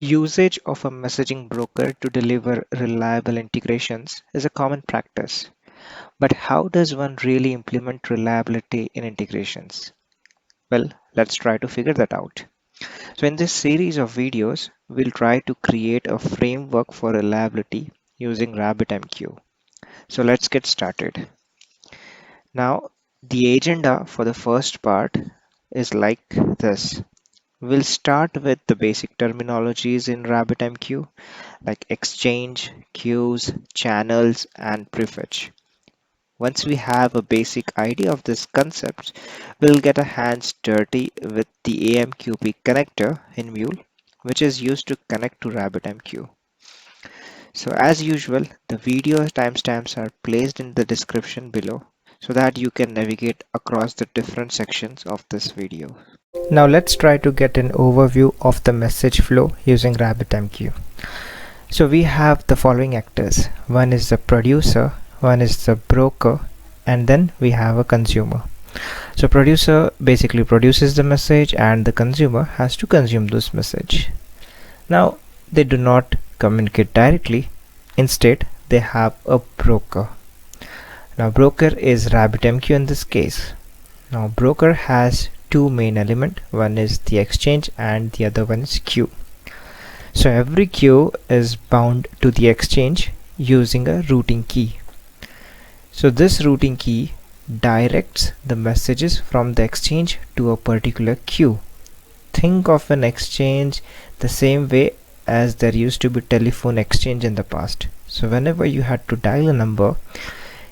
Usage of a messaging broker to deliver reliable integrations is a common practice. But how does one really implement reliability in integrations? Well, let's try to figure that out. So in this series of videos, we'll try to create a framework for reliability using RabbitMQ. So let's get started. Now, the agenda for the first part is like this. We'll start with the basic terminologies in RabbitMQ like exchange, queues, channels, and prefetch. Once we have a basic idea of these concepts, we'll get our hands dirty with the AMQP connector in Mule, which is used to connect to RabbitMQ. So as usual, the video timestamps are placed in the description below so that you can navigate across the different sections of this video. Now let's try to get an overview of the message flow using RabbitMQ. So we have the following actors. One is the producer, one is the broker, and then we have a consumer. So producer basically produces the message and the consumer has to consume this message. Now they do not communicate directly. Instead, they have a broker. Now broker is RabbitMQ in this case. Now broker has two main elements. One is the exchange and the other one is queue. So every queue is bound to the exchange using a routing key. So this routing key directs the messages from the exchange to a particular queue. Think of an exchange the same way as there used to be telephone exchange in the past. So whenever you had to dial a number,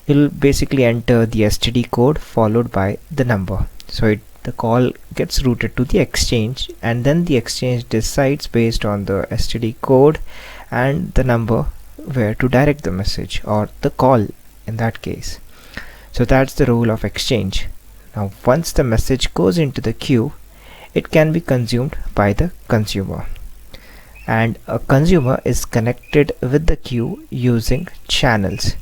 you'll basically enter the STD code followed by the number. So the call gets routed to the exchange, and then the exchange decides based on the STD code and the number where to direct the message or the call in that case. So that's the role of exchange. Now once the message goes into the queue, it can be consumed by the consumer, and a consumer is connected with the queue using channels.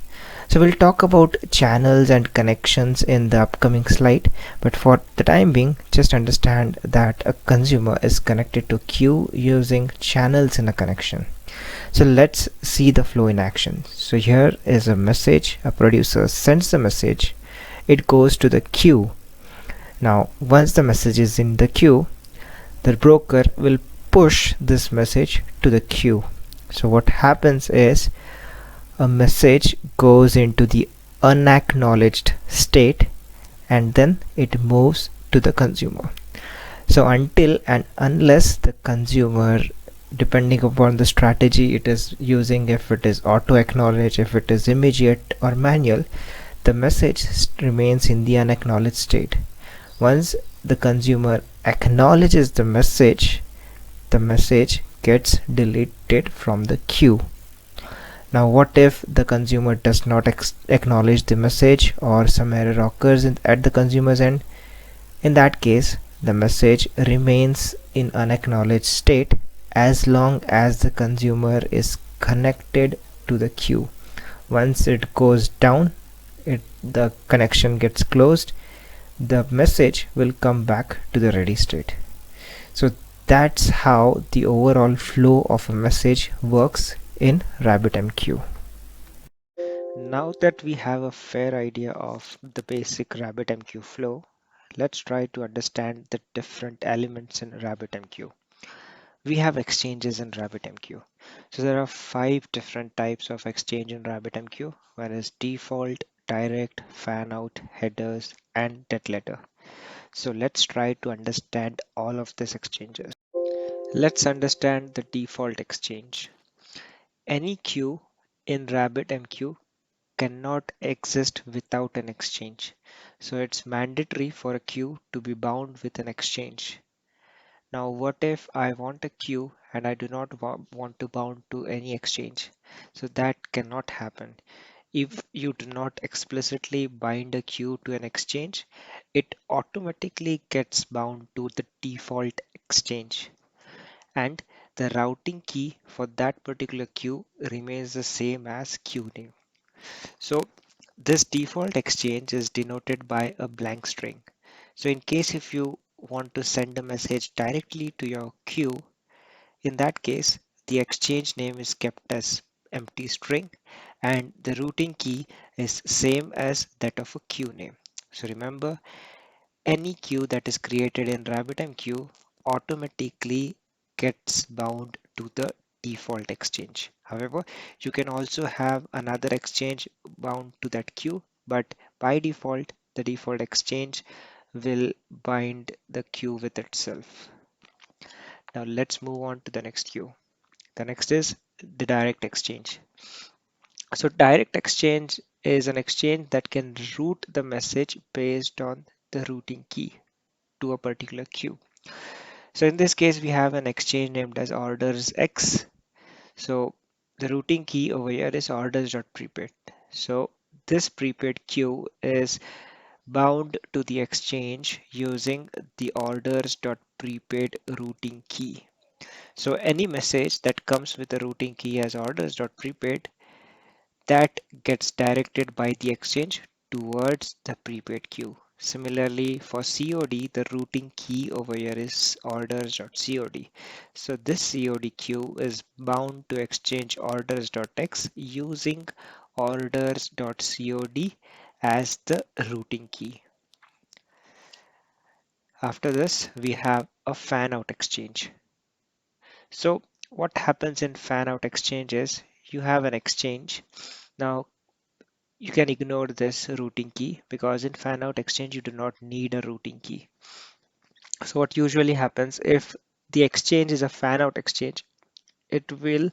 So we'll talk about channels and connections in the upcoming slide, but for the time being, just understand that a consumer is connected to queue using channels in a connection. So let's see the flow in action. So here is a message. A producer sends the message. It goes to the queue. Now once the message is in the queue, the broker will push this message to the queue. So what happens is a message goes into the unacknowledged state and then it moves to the consumer. So until and unless the consumer, depending upon the strategy it is using, if it is auto acknowledge, if it is immediate or manual, the message remains in the unacknowledged state. Once the consumer acknowledges the message gets deleted from the queue. Now what if the consumer does not acknowledge the message or some error occurs at the consumer's end? In that case, the message remains in unacknowledged state as long as the consumer is connected to the queue. Once it goes down, the connection gets closed, the message will come back to the ready state. So that's how the overall flow of a message works in RabbitMQ. Now that we have a fair idea of the basic RabbitMQ flow, let's try to understand the different elements in RabbitMQ. We have exchanges in RabbitMQ. So there are 5 different types of exchange in RabbitMQ. One is default, direct, fanout, headers, and dead letter. So let's try to understand all of these exchanges. Let's understand the default exchange. Any queue in RabbitMQ cannot exist without an exchange. So it's mandatory for a queue to be bound with an exchange. Now, what if I want a queue and I do not want to bound to any exchange? So that cannot happen. If you do not explicitly bind a queue to an exchange, it automatically gets bound to the default exchange. And the routing key for that particular queue remains the same as queue name. So this default exchange is denoted by a blank string. So in case if you want to send a message directly to your queue, in that case, the exchange name is kept as empty string and the routing key is same as that of a queue name. So remember, any queue that is created in RabbitMQ automatically gets bound to the default exchange. However, you can also have another exchange bound to that queue, but by default, the default exchange will bind the queue with itself. Now let's move on to the next queue. The next is the direct exchange. So direct exchange is an exchange that can route the message based on the routing key to a particular queue. So in this case, we have an exchange named as orders X. So the routing key over here is orders.prepaid. So this prepaid queue is bound to the exchange using the orders.prepaid routing key. So any message that comes with the routing key as orders.prepaid that gets directed by the exchange towards the prepaid queue. Similarly, for COD, the routing key over here is orders.cod. So this COD queue is bound to exchange orders.x using orders.cod as the routing key. After this, we have a fanout exchange. So what happens in fanout exchange is you have an exchange. Now you can ignore this routing key because in fanout exchange you do not need a routing key. So what usually happens if the exchange is a fanout exchange, it will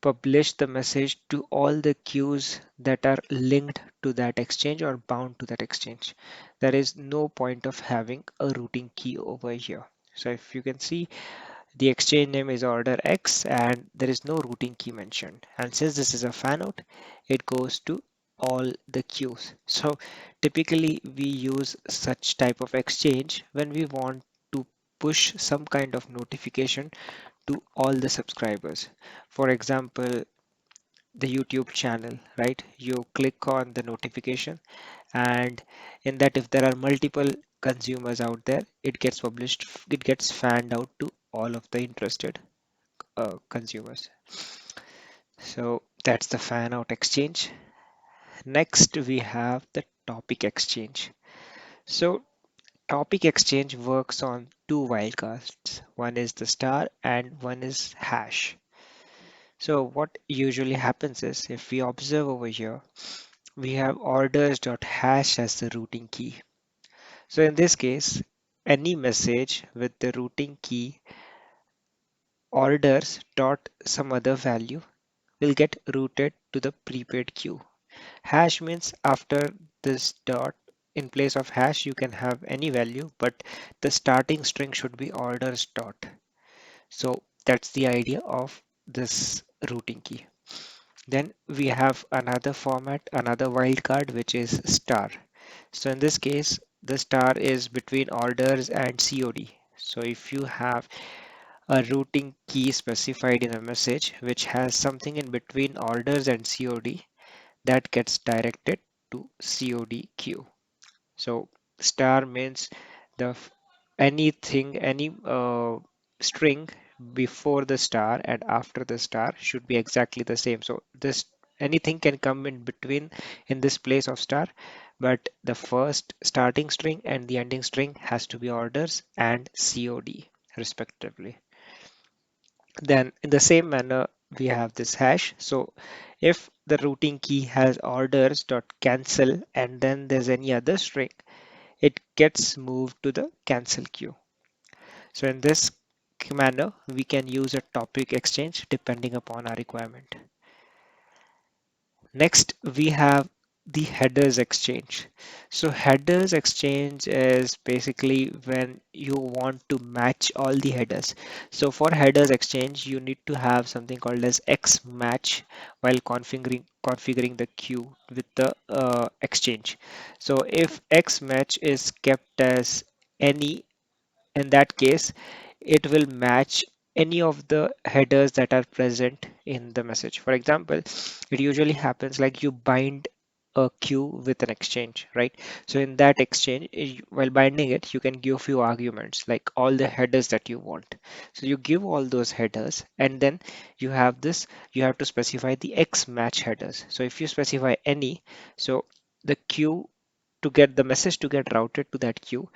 publish the message to all the queues that are linked to that exchange or bound to that exchange. There is no point of having a routing key over here. So if you can see, the exchange name is order X and there is no routing key mentioned. And since this is a fanout, it goes to all the queues. So typically we use such type of exchange when we want to push some kind of notification to all the subscribers. For example, the YouTube channel, right? You click on the notification and in that if there are multiple consumers out there, it gets published, it gets fanned out to all of the interested consumers. So that's the fan out exchange. Next, we have the topic exchange. So topic exchange works on two wildcards. One is the star and one is hash. So what usually happens is if we observe over here, we have orders.hash as the routing key. So in this case, any message with the routing key orders dot some other value will get routed to the prepaid queue. Hash means after this dot, in place of hash, you can have any value, but the starting string should be orders dot. So that's the idea of this routing key. Then we have another format, another wildcard, which is star. So in this case, the star is between orders and COD. So if you have a routing key specified in a message which has something in between orders and COD, that gets directed to COD queue. So star means the anything, any string before the star and after the star should be exactly the same. So this anything can come in between in this place of star, but the first starting string and the ending string has to be orders and COD respectively. Then in the same manner, we have this hash. So if the routing key has orders dot cancel and then there's any other string, it gets moved to the cancel queue. So in this manner, we can use a topic exchange depending upon our requirement. Next, we have the headers exchange. So headers exchange is basically when you want to match all the headers. So for headers exchange, you need to have something called as X match while configuring the queue with the exchange. So if X match is kept as any, in that case, it will match any of the headers that are present in the message. For example, it usually happens like you bind a queue with an exchange, right? So in that exchange, while binding it, you can give a few arguments like all the headers that you want. So you give all those headers, and then you have this, you have to specify the X match headers. So if you specify any, so the queue to get the message to get routed to that queue,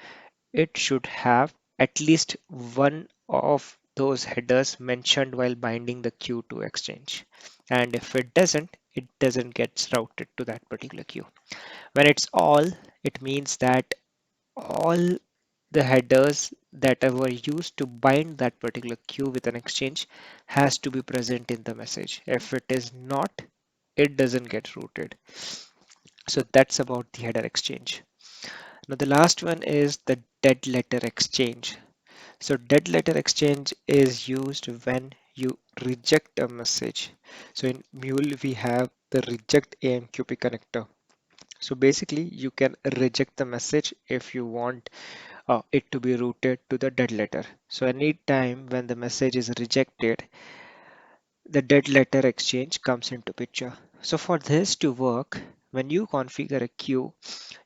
it should have at least one of those headers mentioned while binding the queue to exchange. And if it doesn't get routed to that particular queue. When it's all, it means that all the headers that were used to bind that particular queue with an exchange has to be present in the message. If it is not, it doesn't get routed. So that's about the header exchange. Now the last one is the dead letter exchange. So dead letter exchange is used when you reject a message. So in Mule, we have the reject AMQP connector. So basically, you can reject the message if you want it to be routed to the dead letter. So anytime when the message is rejected, the dead letter exchange comes into picture. So for this to work, when you configure a queue,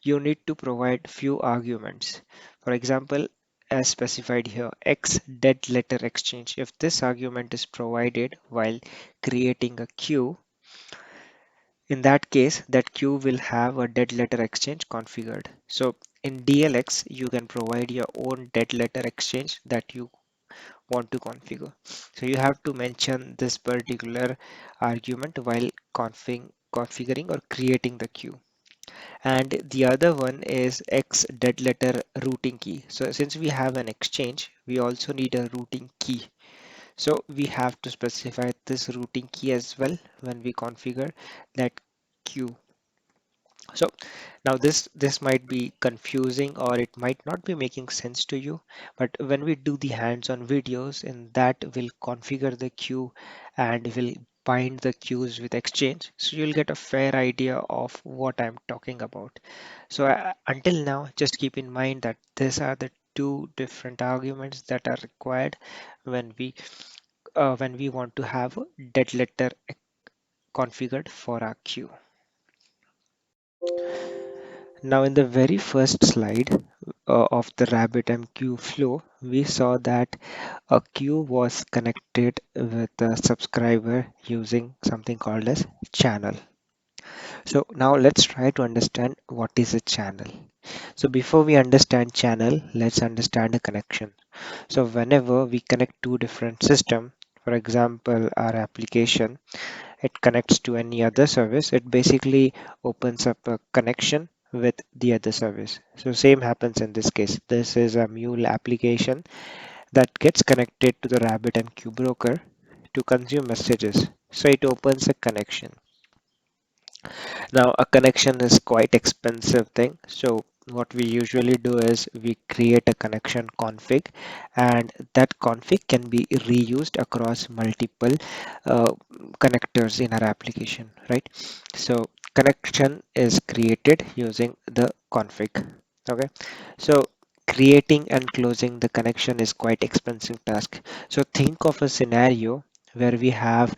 you need to provide few arguments. For example, as specified here, X dead letter exchange. If this argument is provided while creating a queue, in that case, that queue will have a dead letter exchange configured. So in DLX, you can provide your own dead letter exchange that you want to configure. So you have to mention this particular argument while configuring or creating the queue. And the other one is X dead letter routing key. So since we have an exchange, we also need a routing key. So we have to specify this routing key as well when we configure that queue. So now this might be confusing or it might not be making sense to you, but when we do the hands-on videos, in that will configure the queue and will bind the queues with exchange, so you'll get a fair idea of what I'm talking about. So until now, just keep in mind that these are the two different arguments that are required when we want to have a dead letter configured for our queue. Now, in the very first slide of the RabbitMQ flow, we saw that a queue was connected with a subscriber using something called as channel. So now let's try to understand what is a channel. So before we understand channel, let's understand a connection. So whenever we connect two different systems, for example, our application, it connects to any other service, it basically opens up a connection with the other service. So same happens in this case. This is a Mule application that gets connected to the RabbitMQ broker to consume messages. So it opens a connection. Now, a connection is quite expensive thing. So what we usually do is we create a connection config, and that config can be reused across multiple uh, connectors in our application, right? So connection is created using the config. Okay. So creating and closing the connection is quite expensive task. So think of a scenario where we have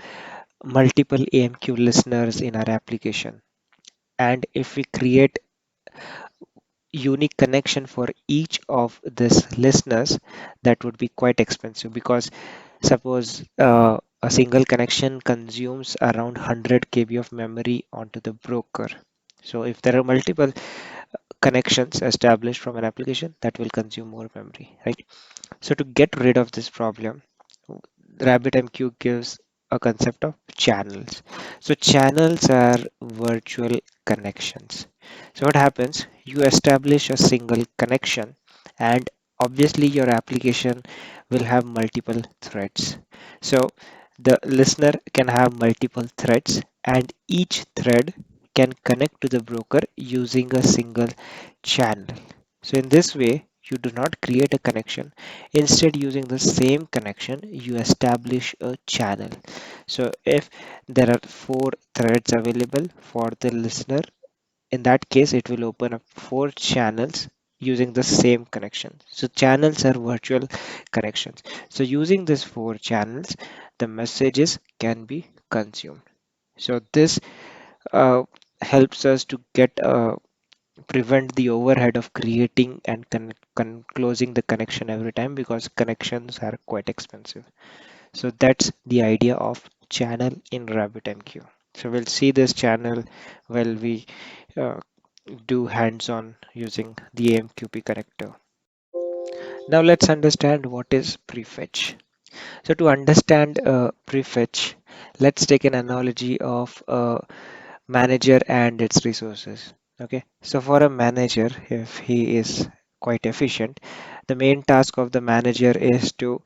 multiple AMQ listeners in our application, and if we create unique connection for each of these listeners, that would be quite expensive, because suppose a single connection consumes around 100 KB of memory onto the broker. So if there are multiple connections established from an application, that will consume more memory, right? So to get rid of this problem, RabbitMQ gives a concept of channels. So channels are virtual connections. So what happens? You establish a single connection, and obviously your application will have multiple threads. So the listener can have multiple threads, and each thread can connect to the broker using a single channel. So in this way, you do not create a connection. Instead, using the same connection, you establish a channel. So if there are four threads available for the listener, in that case, it will open up four channels using the same connection. So channels are virtual connections. So using these four channels, the messages can be consumed. So this uh, helps us to get prevent the overhead of creating and closing the connection every time, because connections are quite expensive. So that's the idea of channel in RabbitMQ. So we'll see this channel while we uh, do hands-on using the AMQP connector. Now let's understand what is prefetch. So to understand prefetch, let's take an analogy of a manager and its resources. Okay, so for a manager, if he is quite efficient, the main task of the manager is to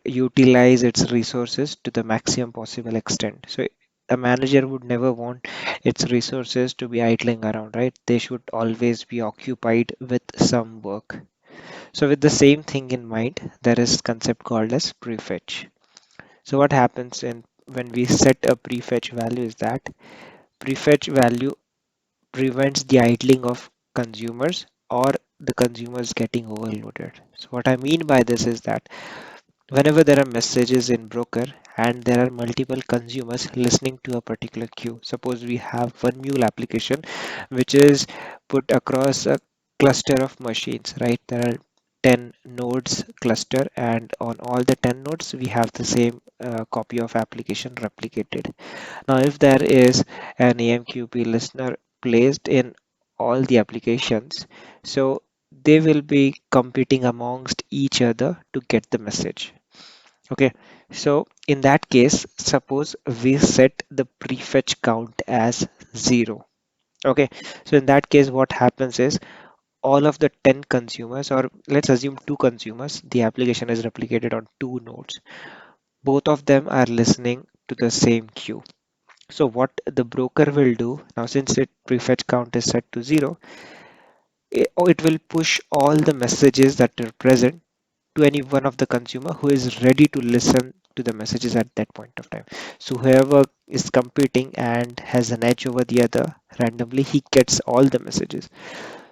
utilize its resources to the maximum possible extent. So a manager would never want its resources to be idling around, right? They should always be occupied with some work. So with the same thing in mind, there is concept called as prefetch. So what happens in when we set a prefetch value is that prefetch value prevents the idling of consumers or the consumers getting overloaded. So what I mean by this is that whenever there are messages in broker and there are multiple consumers listening to a particular queue, suppose we have one Mule application which is put across a cluster of machines, right? There are 10 nodes cluster, and on all the 10 nodes we have the same copy of application replicated. Now if there is an AMQP listener placed in all the applications, so they will be competing amongst each other to get the message. Okay, so in that case, suppose we set the prefetch count as 0. Okay, so in that case, what happens is all of the 10 consumers, or let's assume two consumers, the application is replicated on two nodes. Both of them are listening to the same queue. So what the broker will do now, since it prefetch count is set to 0, it will push all the messages that are present to any one of the consumer who is ready to listen to the messages at that point of time. So whoever is competing and has an edge over the other, randomly he gets all the messages.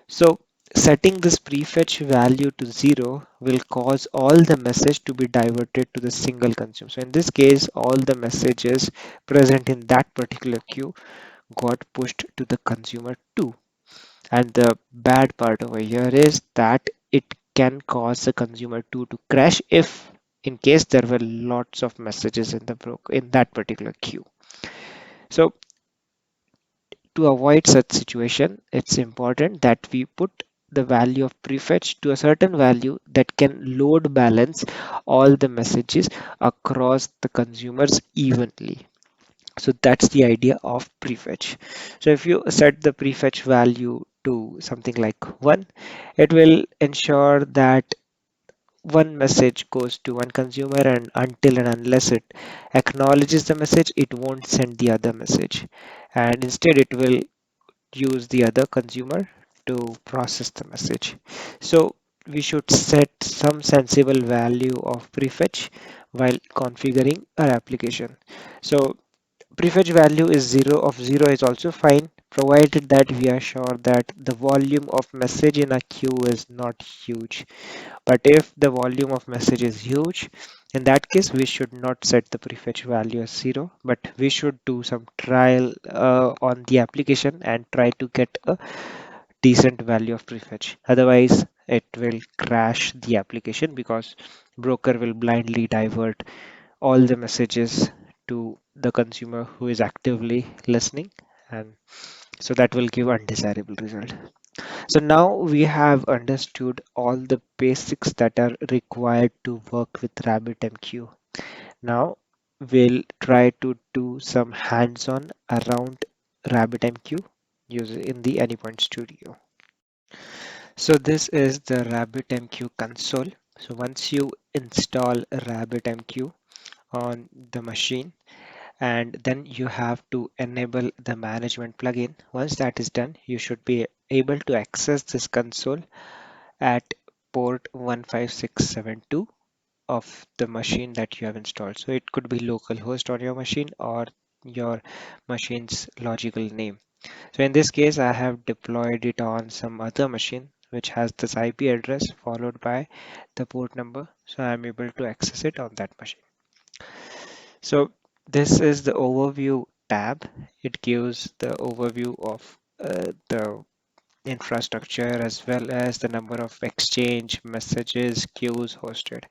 So setting this prefetch value to 0 will cause all the message to be diverted to the single consumer. So in this case, all the messages present in that particular queue got pushed to the consumer 2. And the bad part over here is that it can cause the consumer 2 to crash if in case there were lots of messages in the broker in that particular queue. So to avoid such situation, it's important that we put the value of prefetch to a certain value that can load balance all the messages across the consumers evenly. So that's the idea of prefetch. So if you set the prefetch value to something like 1, it will ensure that one message goes to one consumer, and until and unless it acknowledges the message, it won't send the other message. And instead it will use the other consumer to process the message. So we should set some sensible value of prefetch while configuring our application. So prefetch value is 0 of 0 is also fine, provided that we are sure that the volume of message in a queue is not huge. But if the volume of message is huge, in that case we should not set the prefetch value as 0, but we should do some trial on the application and try to get a decent value of prefetch. Otherwise it will crash the application, because broker will blindly divert all the messages to the consumer who is actively listening, and so that will give undesirable result. So now we have understood all the basics that are required to work with RabbitMQ. Now we'll try to do some hands-on around RabbitMQ using in the Anypoint Studio. So this is the RabbitMQ console. So once you install RabbitMQ on the machine, and then you have to enable the management plugin. Once that is done, you should be able to access this console at port 15672 of the machine that you have installed. So it could be localhost on your machine or your machine's logical name. So in this case, I have deployed it on some other machine which has this IP address followed by the port number. So I'm able to access it on that machine. So this is the overview tab. It gives the overview of the infrastructure as well as the number of exchange messages queues hosted.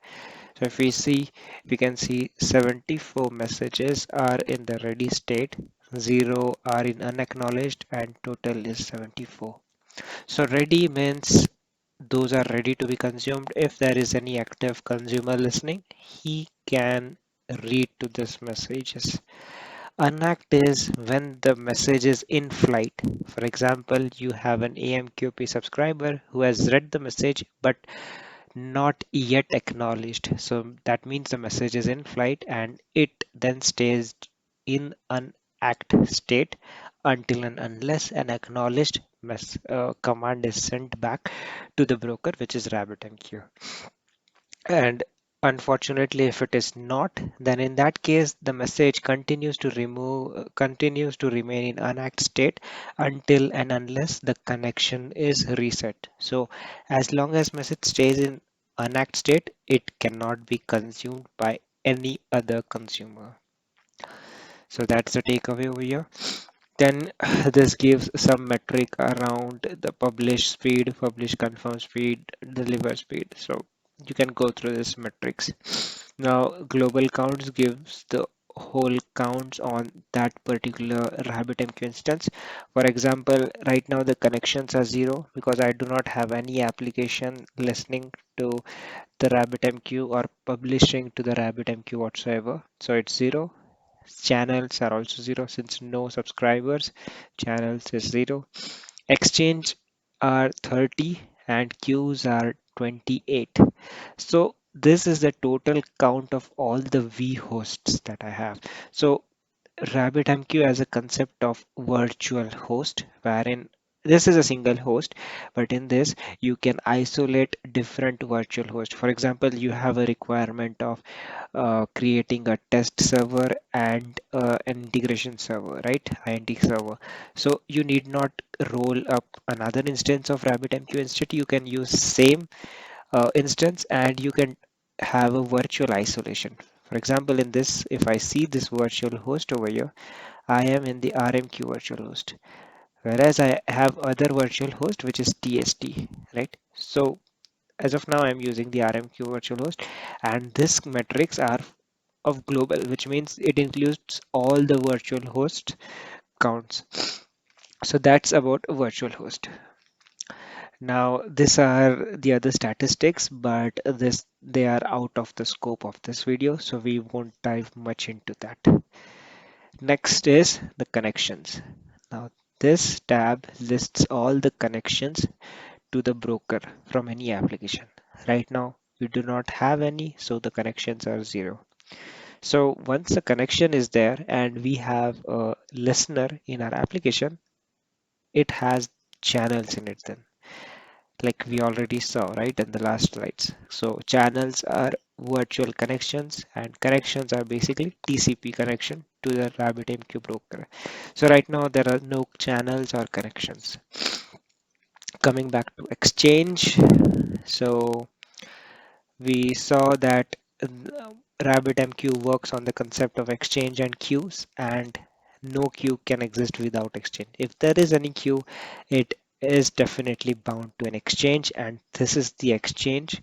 So if we see, we can see 74 messages are in the ready state, 0 are in unacknowledged, and total is 74. So ready means those are ready to be consumed. If there is any active consumer listening, he can read to this messages. Unact is when the message is in flight. For example, you have an AMQP subscriber who has read the message but not yet acknowledged. So that means the message is in flight and it then stays in an act state until and unless an acknowledged command is sent back to the broker, which is RabbitMQ. And unfortunately, if it is not, then in that case, the message continues to remain in unact state until and unless the connection is reset. So as long as message stays in unact state, it cannot be consumed by any other consumer. So that's the takeaway over here. Then this gives some metric around the publish speed, publish confirm speed, deliver speed. So you can go through this metrics. Now global counts gives the whole counts on that particular RabbitMQ instance. For example, right now the connections are 0 because I do not have any application listening to the RabbitMQ or publishing to the RabbitMQ whatsoever. So it's 0. Channels are also 0 since no subscribers. Channels is 0. Exchange are 30 and queues are 28. So this is the total count of all the vhosts that I have. So RabbitMQ as a concept of virtual host, wherein this is a single host, but in this you can isolate different virtual hosts. For example, you have a requirement of creating a test server and an integration server, right? INT server. So you need not roll up another instance of RabbitMQ. Instead, you can use same instance and you can have a virtual isolation. For example, in this, if I see this virtual host over here, I am in the RMQ virtual host, whereas I have other virtual host which is TST, right? So as of now, I'm using the RMQ virtual host, and this metrics are of global, which means it includes all the virtual host counts. So that's about a virtual host. Now, these are the other statistics, but this they are out of the scope of this video, so we won't dive much into that. Next is the connections. Now, this tab lists all the connections to the broker from any application. Right now, we do not have any, so the connections are 0. So once the connection is there and we have a listener in our application, it has channels in it then, like we already saw, right, in the last slides. So channels are virtual connections and connections are basically TCP connection to the RabbitMQ broker. So right now there are no channels or connections. Coming back to Exchange, so we saw that RabbitMQ works on the concept of exchange and queues, and no queue can exist without exchange. If there is any queue, it is definitely bound to an exchange, and this is the exchange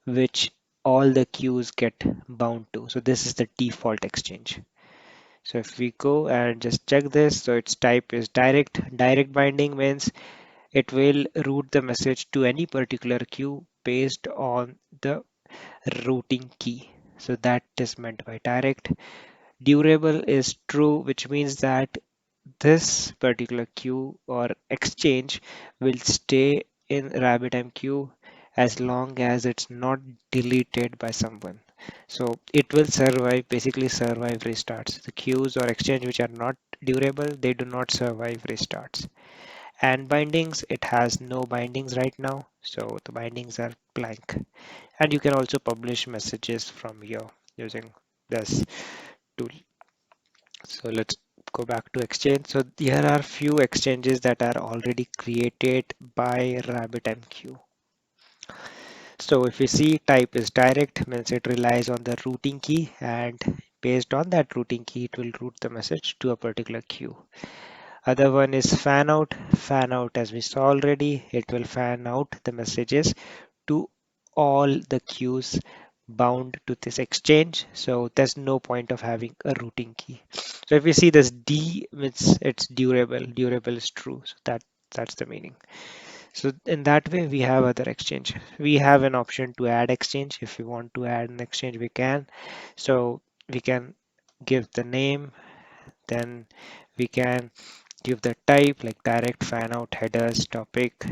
which all the queues get bound to. So this is the default exchange. So if we go and just check this, so its type is direct. Direct binding means it will route the message to any particular queue based on the routing key. So that is meant by direct. Durable is true, which means that this particular queue or exchange will stay in RabbitMQ as long as it's not deleted by someone. So it will survive, basically survive restarts. The queues or exchange which are not durable, they do not survive restarts. And bindings, it has no bindings right now, so the bindings are blank. And you can also publish messages from here using this tool. So let's go back to exchange. So here are few exchanges that are already created by RabbitMQ. So if you see type is direct, means it relies on the routing key, and Based on that routing key, it will route the message to a particular queue. Other one is fan out. Fan out, as we saw already, it will fan out the messages to all the queues bound to this exchange. So there's no point of having a routing key. So if you see this D, it's durable. Durable is true. So that's the meaning. So in that way, we have other exchange. We have an option to add exchange. If we want to add an exchange, we can. So we can give the name, then we can give the type like direct fan out headers topic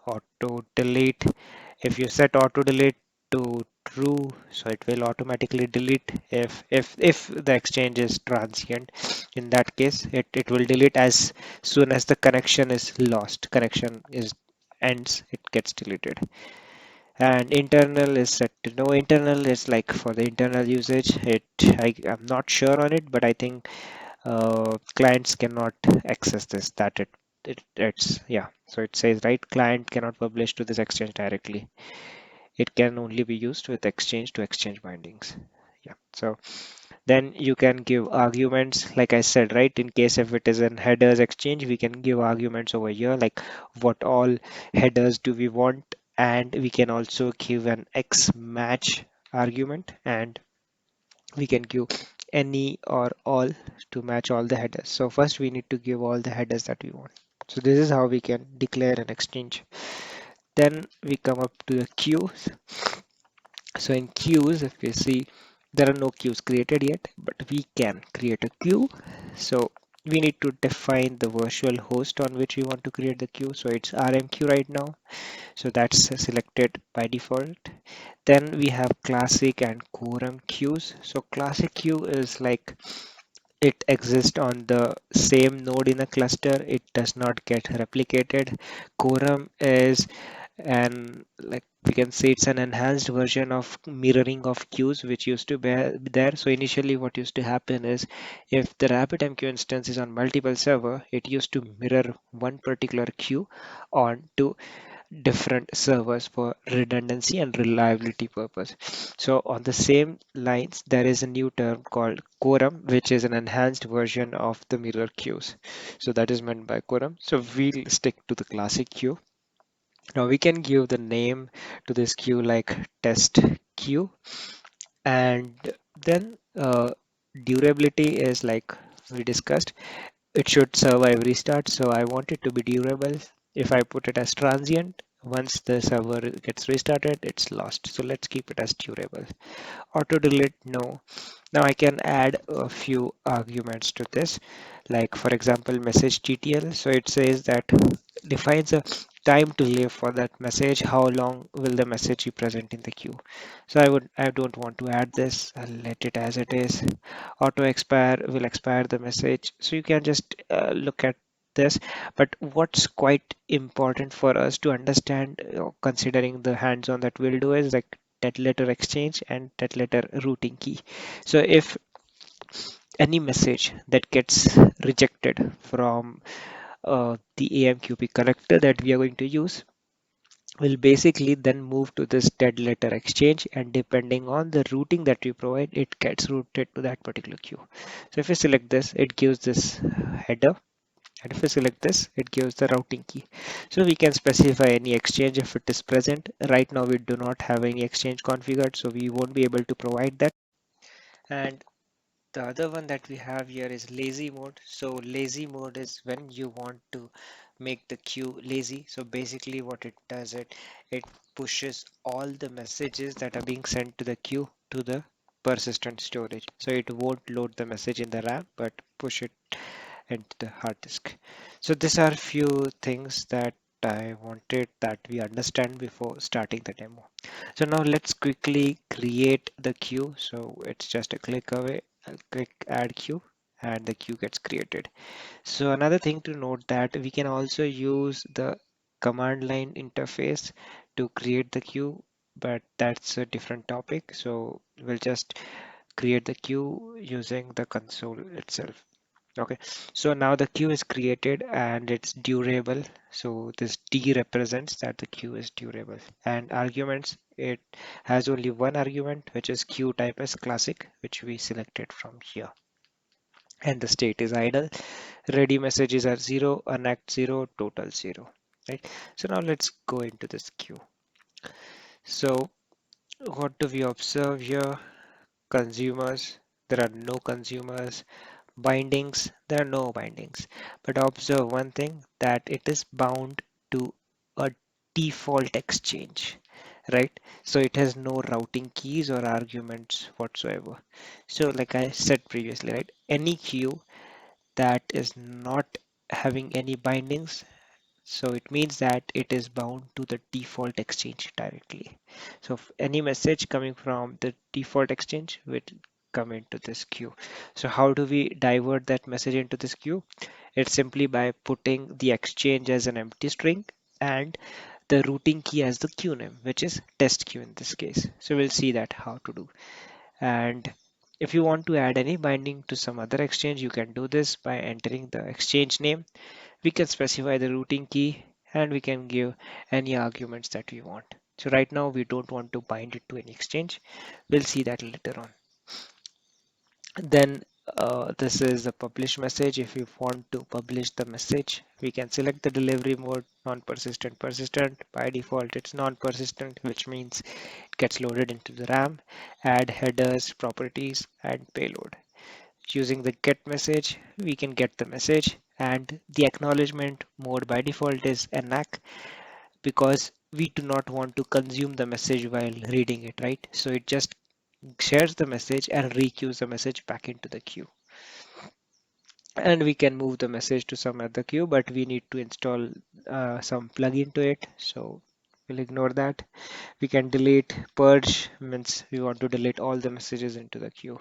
auto delete. If you set auto delete to true, so it will automatically delete if the exchange is transient. In that case, it will delete as soon as the connection is lost. Connection is ends, it gets deleted. And internal is set to no. Internal is like for the internal usage. I'm not sure on it, but I think clients cannot access this. That it's yeah. So it says right, client cannot publish to this exchange directly. It can only be used with exchange to exchange bindings. Yeah. So then you can give arguments, like I said, right? In case if it is an headers exchange, we can give arguments over here, like what all headers do we want, and we can also give an X match argument, and we can give any or all to match all the headers. So first we need to give all the headers that we want. So this is how we can declare an exchange. Then we come up to the queues. So in queues, if you see, there are no queues created yet, but we can create a queue. So we need to define the virtual host on which we want to create the queue. So it's RMQ right now. So that's selected by default. Then we have classic and quorum queues. So classic queue is like it exists on the same node in a cluster. It does not get replicated. Quorum is and like we can say it's an enhanced version of mirroring of queues which used to be there. So initially what used to happen is if the RabbitMQ instance is on multiple server, it used to mirror one particular queue onto different servers for redundancy and reliability purpose. So on the same lines, there is a new term called quorum, which is an enhanced version of the mirror queues. So that is meant by quorum. So we'll stick to the classic queue. Now we can give the name to this queue like test queue, and then durability is like we discussed. It should survive restart, so I want it to be durable. If I put it as transient, once the server gets restarted, it's lost. So let's keep it as durable. Auto delete, no. Now I can add a few arguments to this, like for example, message TTL. So it says that defines a time to live for that message. How long will the message be present in the queue? So I don't want to add this. I'll let it as it is. Auto expire will expire the message. So you can just look at this. But what's quite important for us to understand, considering the hands-on that we'll do, is like that letter exchange and that letter routing key. So if any message that gets rejected from the AMQP connector that we are going to use will basically then move to this dead letter exchange, and depending on the routing that we provide, it gets routed to that particular queue. So if you select this, it gives this header, and if you select this, it gives the routing key. So we can specify any exchange if it is present. Right now we do not have any exchange configured, so we won't be able to provide that. And the other one that we have here is lazy mode. So lazy mode is when you want to make the queue lazy. So basically what it does, it pushes all the messages that are being sent to the queue to the persistent storage. So it won't load the message in the RAM, but push it into the hard disk. So these are few things that I wanted that we understand before starting the demo. So now let's quickly create the queue. So it's just a click away. I'll click add queue and the queue gets created. So another thing to note that we can also use the command line interface to create the queue, but that's a different topic. So we'll just create the queue using the console itself. Okay, so now the queue is created and it's durable. So this D represents that the queue is durable. And arguments, it has only one argument, which is queue type as classic, which we selected from here. And the state is idle. Ready messages are 0, unact 0, total 0. Right. So now let's go into this queue. So what do we observe here? Consumers, there are no consumers. Bindings, there are no bindings. But observe one thing, that it is bound to a default exchange, right? So it has no routing keys or arguments whatsoever. So like I said previously, right? Any queue that is not having any bindings, so it means that it is bound to the default exchange directly. So if any message coming from the default exchange will come into this queue. So how do we divert that message into this queue? It's simply by putting the exchange as an empty string and the routing key as the queue name, which is test queue in this case. So we'll see that how to do. And if you want to add any binding to some other exchange, you can do this by entering the exchange name. We can specify the routing key and we can give any arguments that we want. So right now we don't want to bind it to any exchange. We'll see that later on. Then this is a publish message. If you want to publish the message, we can select the delivery mode, non-persistent, persistent. By default, it's non-persistent, which means it gets loaded into the RAM. Add headers, properties, and payload. Using the get message, we can get the message, and the acknowledgement mode by default is enact because we do not want to consume the message while reading it, right? So it just shares the message and requeues the message back into the queue. And we can move the message to some other queue, but we need to install some plugin to it. So we'll ignore that. We can delete, purge means we want to delete all the messages into the queue.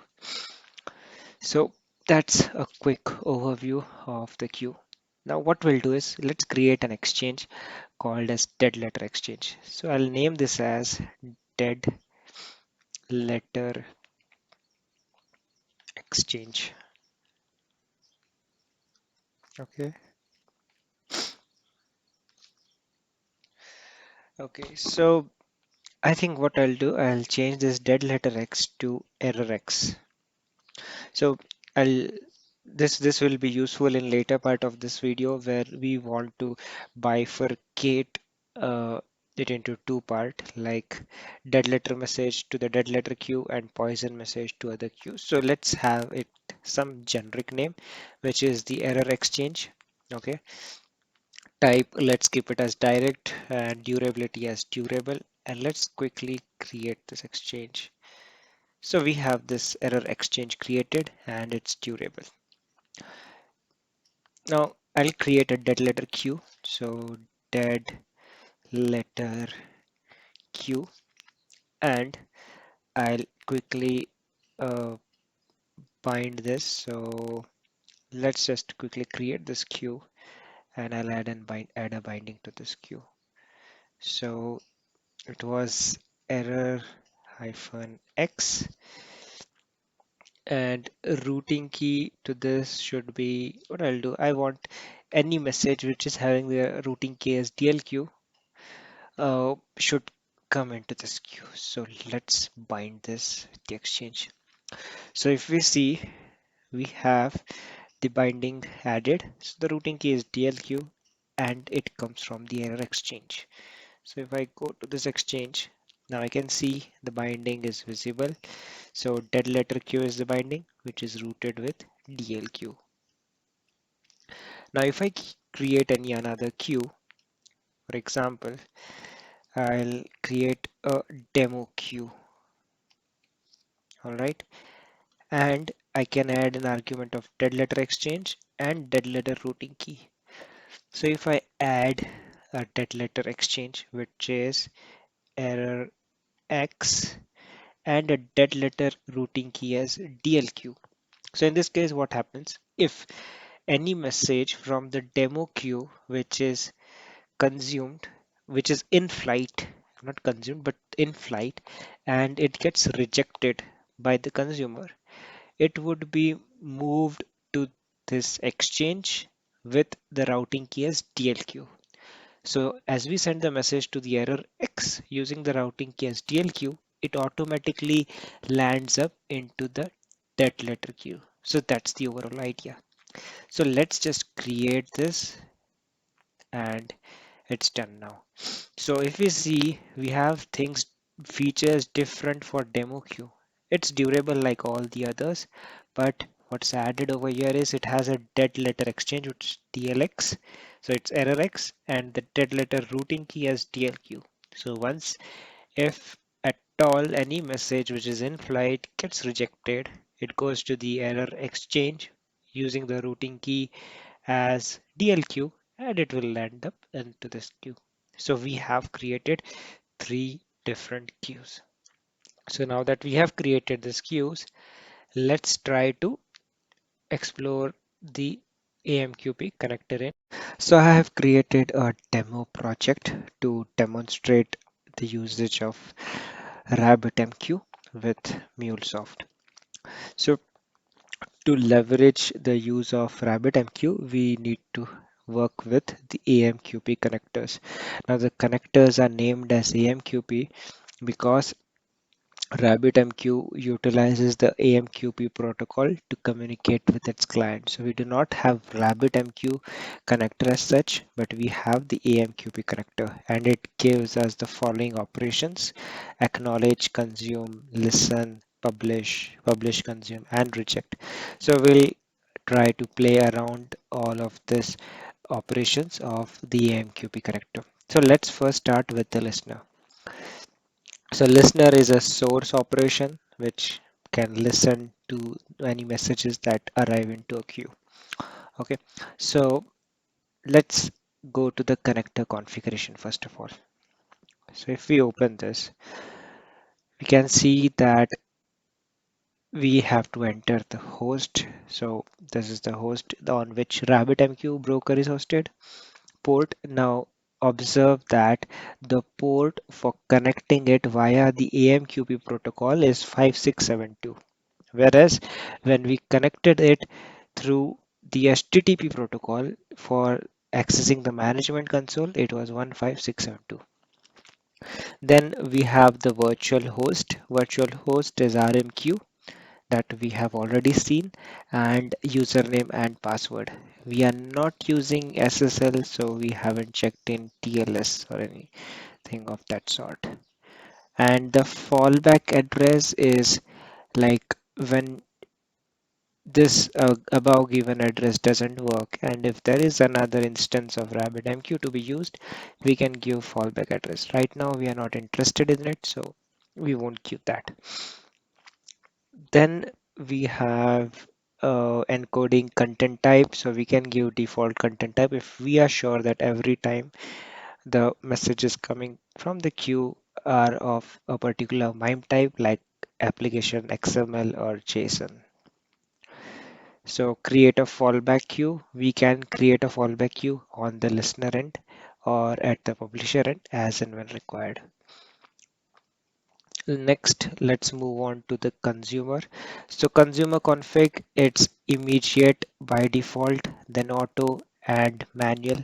So that's a quick overview of the queue. Now what we'll do is let's create an exchange called as dead letter exchange. So I'll name this as dead letter exchange. Okay. Okay. So I think what I'll do, I'll change this dead letter X to error X. So I'll this will be useful in later part of this video where we want to bifurcate uh, it into two part, like dead letter message to the dead letter queue and poison message to other queues. So let's have it some generic name, which is the error exchange. Okay, type, let's keep it as direct and durability as durable, and let's quickly create this exchange. So we have this error exchange created and it's durable. Now I'll create a dead letter queue. So dead letter queue, and I'll quickly uh, bind this. So let's just quickly create this queue and I'll add a binding to this queue. So it was error hyphen X, and routing key to this should be what I'll do. I want any message which is having the routing key as DLQ should come into this queue. So let's bind this with the exchange. So if we see, we have the binding added. So the routing key is DLQ and it comes from the error exchange. So if I go to this exchange, now I can see the binding is visible. So dead letter Q is the binding, which is rooted with DLQ. Now if I create any another queue, for example, I'll create a demo queue. All right. And I can add an argument of dead letter exchange and dead letter routing key. So if I add a dead letter exchange, which is error X, and a dead letter routing key as DLQ. So in this case, what happens if any message from the demo queue, which is consumed, which is in flight, not consumed, but in flight, and it gets rejected by the consumer, it would be moved to this exchange with the routing key as DLQ. So as we send the message to the error X using the routing key as DLQ, it automatically lands up into the dead letter queue. So that's the overall idea. So let's just create this and it's done now. So if we see, we have things, features different for demo queue. It's durable like all the others, but what's added over here is it has a dead letter exchange, which is DLX. So it's error X and the dead letter routing key as DLQ. So once, if at all any message which is in flight gets rejected, it goes to the error exchange using the routing key as DLQ and it will land up into this queue. So we have created three different queues. So now that we have created these queues, let's try to explore the AMQP connector in. So I have created a demo project to demonstrate the usage of RabbitMQ with MuleSoft. So to leverage the use of RabbitMQ, we need to work with the AMQP connectors. Now the connectors are named as AMQP because RabbitMQ utilizes the AMQP protocol to communicate with its client. So we do not have RabbitMQ connector as such, but we have the AMQP connector and it gives us the following operations: acknowledge, consume, listen, publish, consume, and reject. So we'll try to play around all of this operations of the AMQP connector. So let's first start with the listener. So listener is a source operation which can listen to any messages that arrive into a queue. Okay, so let's go to the connector configuration first of all. So if we open this, we can see that we have to enter the host. So this is the host on which RabbitMQ broker is hosted. Port. Now observe that the port for connecting it via the AMQP protocol is 5672. Whereas when we connected it through the HTTP protocol for accessing the management console, it was 15672. Then we have the virtual host. Virtual host is RMQ that we have already seen, and username and password. We are not using SSL, so we haven't checked in TLS or anything of that sort. And the fallback address is like when this above given address doesn't work, and if there is another instance of RabbitMQ to be used, we can give fallback address. Right now we are not interested in it, so we won't give that. Then we have encoding content type, so we can give default content type if we are sure that every time the messages coming from the queue are of a particular MIME type like application XML or JSON. So create a fallback queue. We can create a fallback queue on the listener end or at the publisher end as and when required. Next, let's move on to the consumer. So consumer config, it's immediate by default, then auto and manual.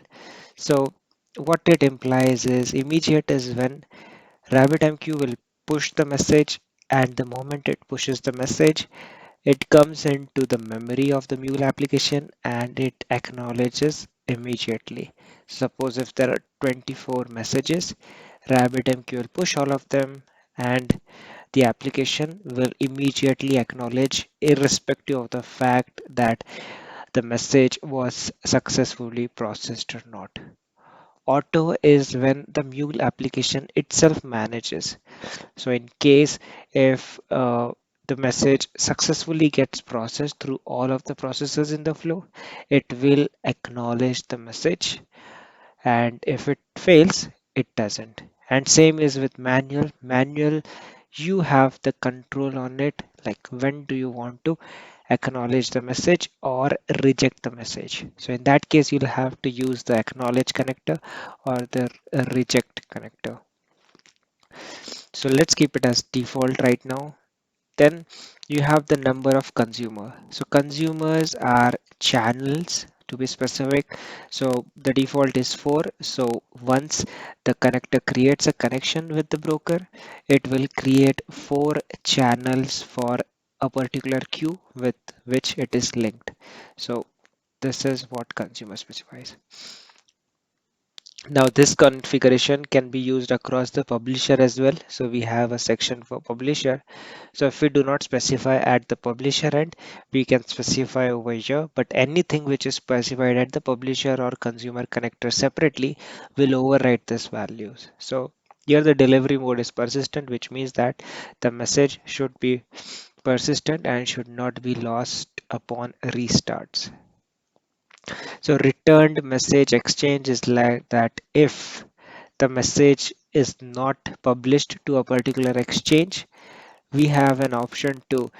So what it implies is immediate is when RabbitMQ will push the message, and the moment it pushes the message, it comes into the memory of the Mule application and it acknowledges immediately. Suppose if there are 24 messages, RabbitMQ will push all of them and the application will immediately acknowledge irrespective of the fact that the message was successfully processed or not. Auto is when the Mule application itself manages. So in case if the message successfully gets processed through all of the processes in the flow, it will acknowledge the message, and if it fails, it doesn't. And same is with manual. Manual, you have the control on it, like when do you want to acknowledge the message or reject the message. So in that case, you'll have to use the acknowledge connector or the reject connector. So let's keep it as default right now. Then you have the number of consumer. So consumers are channels to be specific. So the default is 4. So once the connector creates a connection with the broker, it will create 4 channels for a particular queue with which it is linked. So this is what consumer specifies. Now this configuration can be used across the publisher as well. So we have a section for publisher. So if we do not specify at the publisher end, we can specify over here, but anything which is specified at the publisher or consumer connector separately will overwrite this values. So here the delivery mode is persistent, which means that the message should be persistent and should not be lost upon restarts. So returned message exchange is like that if the message is not published to a particular exchange, we have an option to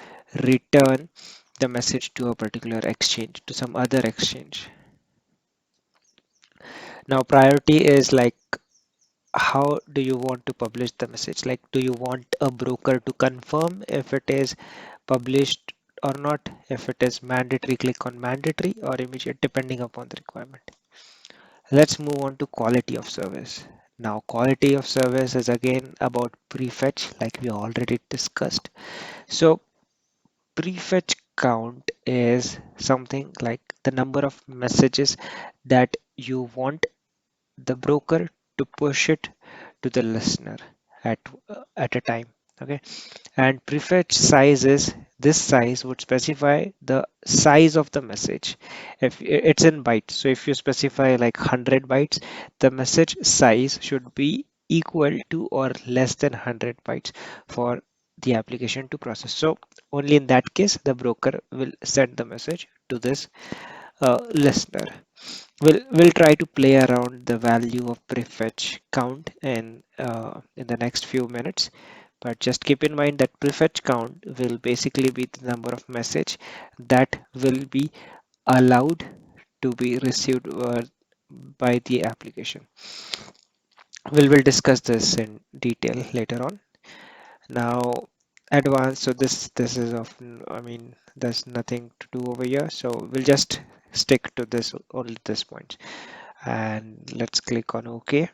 return the message to a particular exchange, to some other exchange. Now priority is like how do you want to publish the message? Like, do you want a broker to confirm if it is published or not? If it is mandatory, click on mandatory or immediate, depending upon the requirement. Let's move on to quality of service. Now, quality of service is again about prefetch, like we already discussed. So, prefetch count is something like the number of messages that you want the broker to push it to the listener at at a time. Okay, and prefetch size is this size would specify the size of the message. If it's in bytes, so if you specify like 100 bytes, the message size should be equal to or less than 100 bytes for the application to process. So only in that case the broker will send the message to this listener. We'll try to play around the value of prefetch count in the next few minutes, but just keep in mind that prefetch count will basically be the number of message that will be allowed to be received by the application. We'll discuss this in detail later on. Now, advanced. So this is often, I mean, there's nothing to do over here. So we'll just stick to this only this point. And let's click on OK.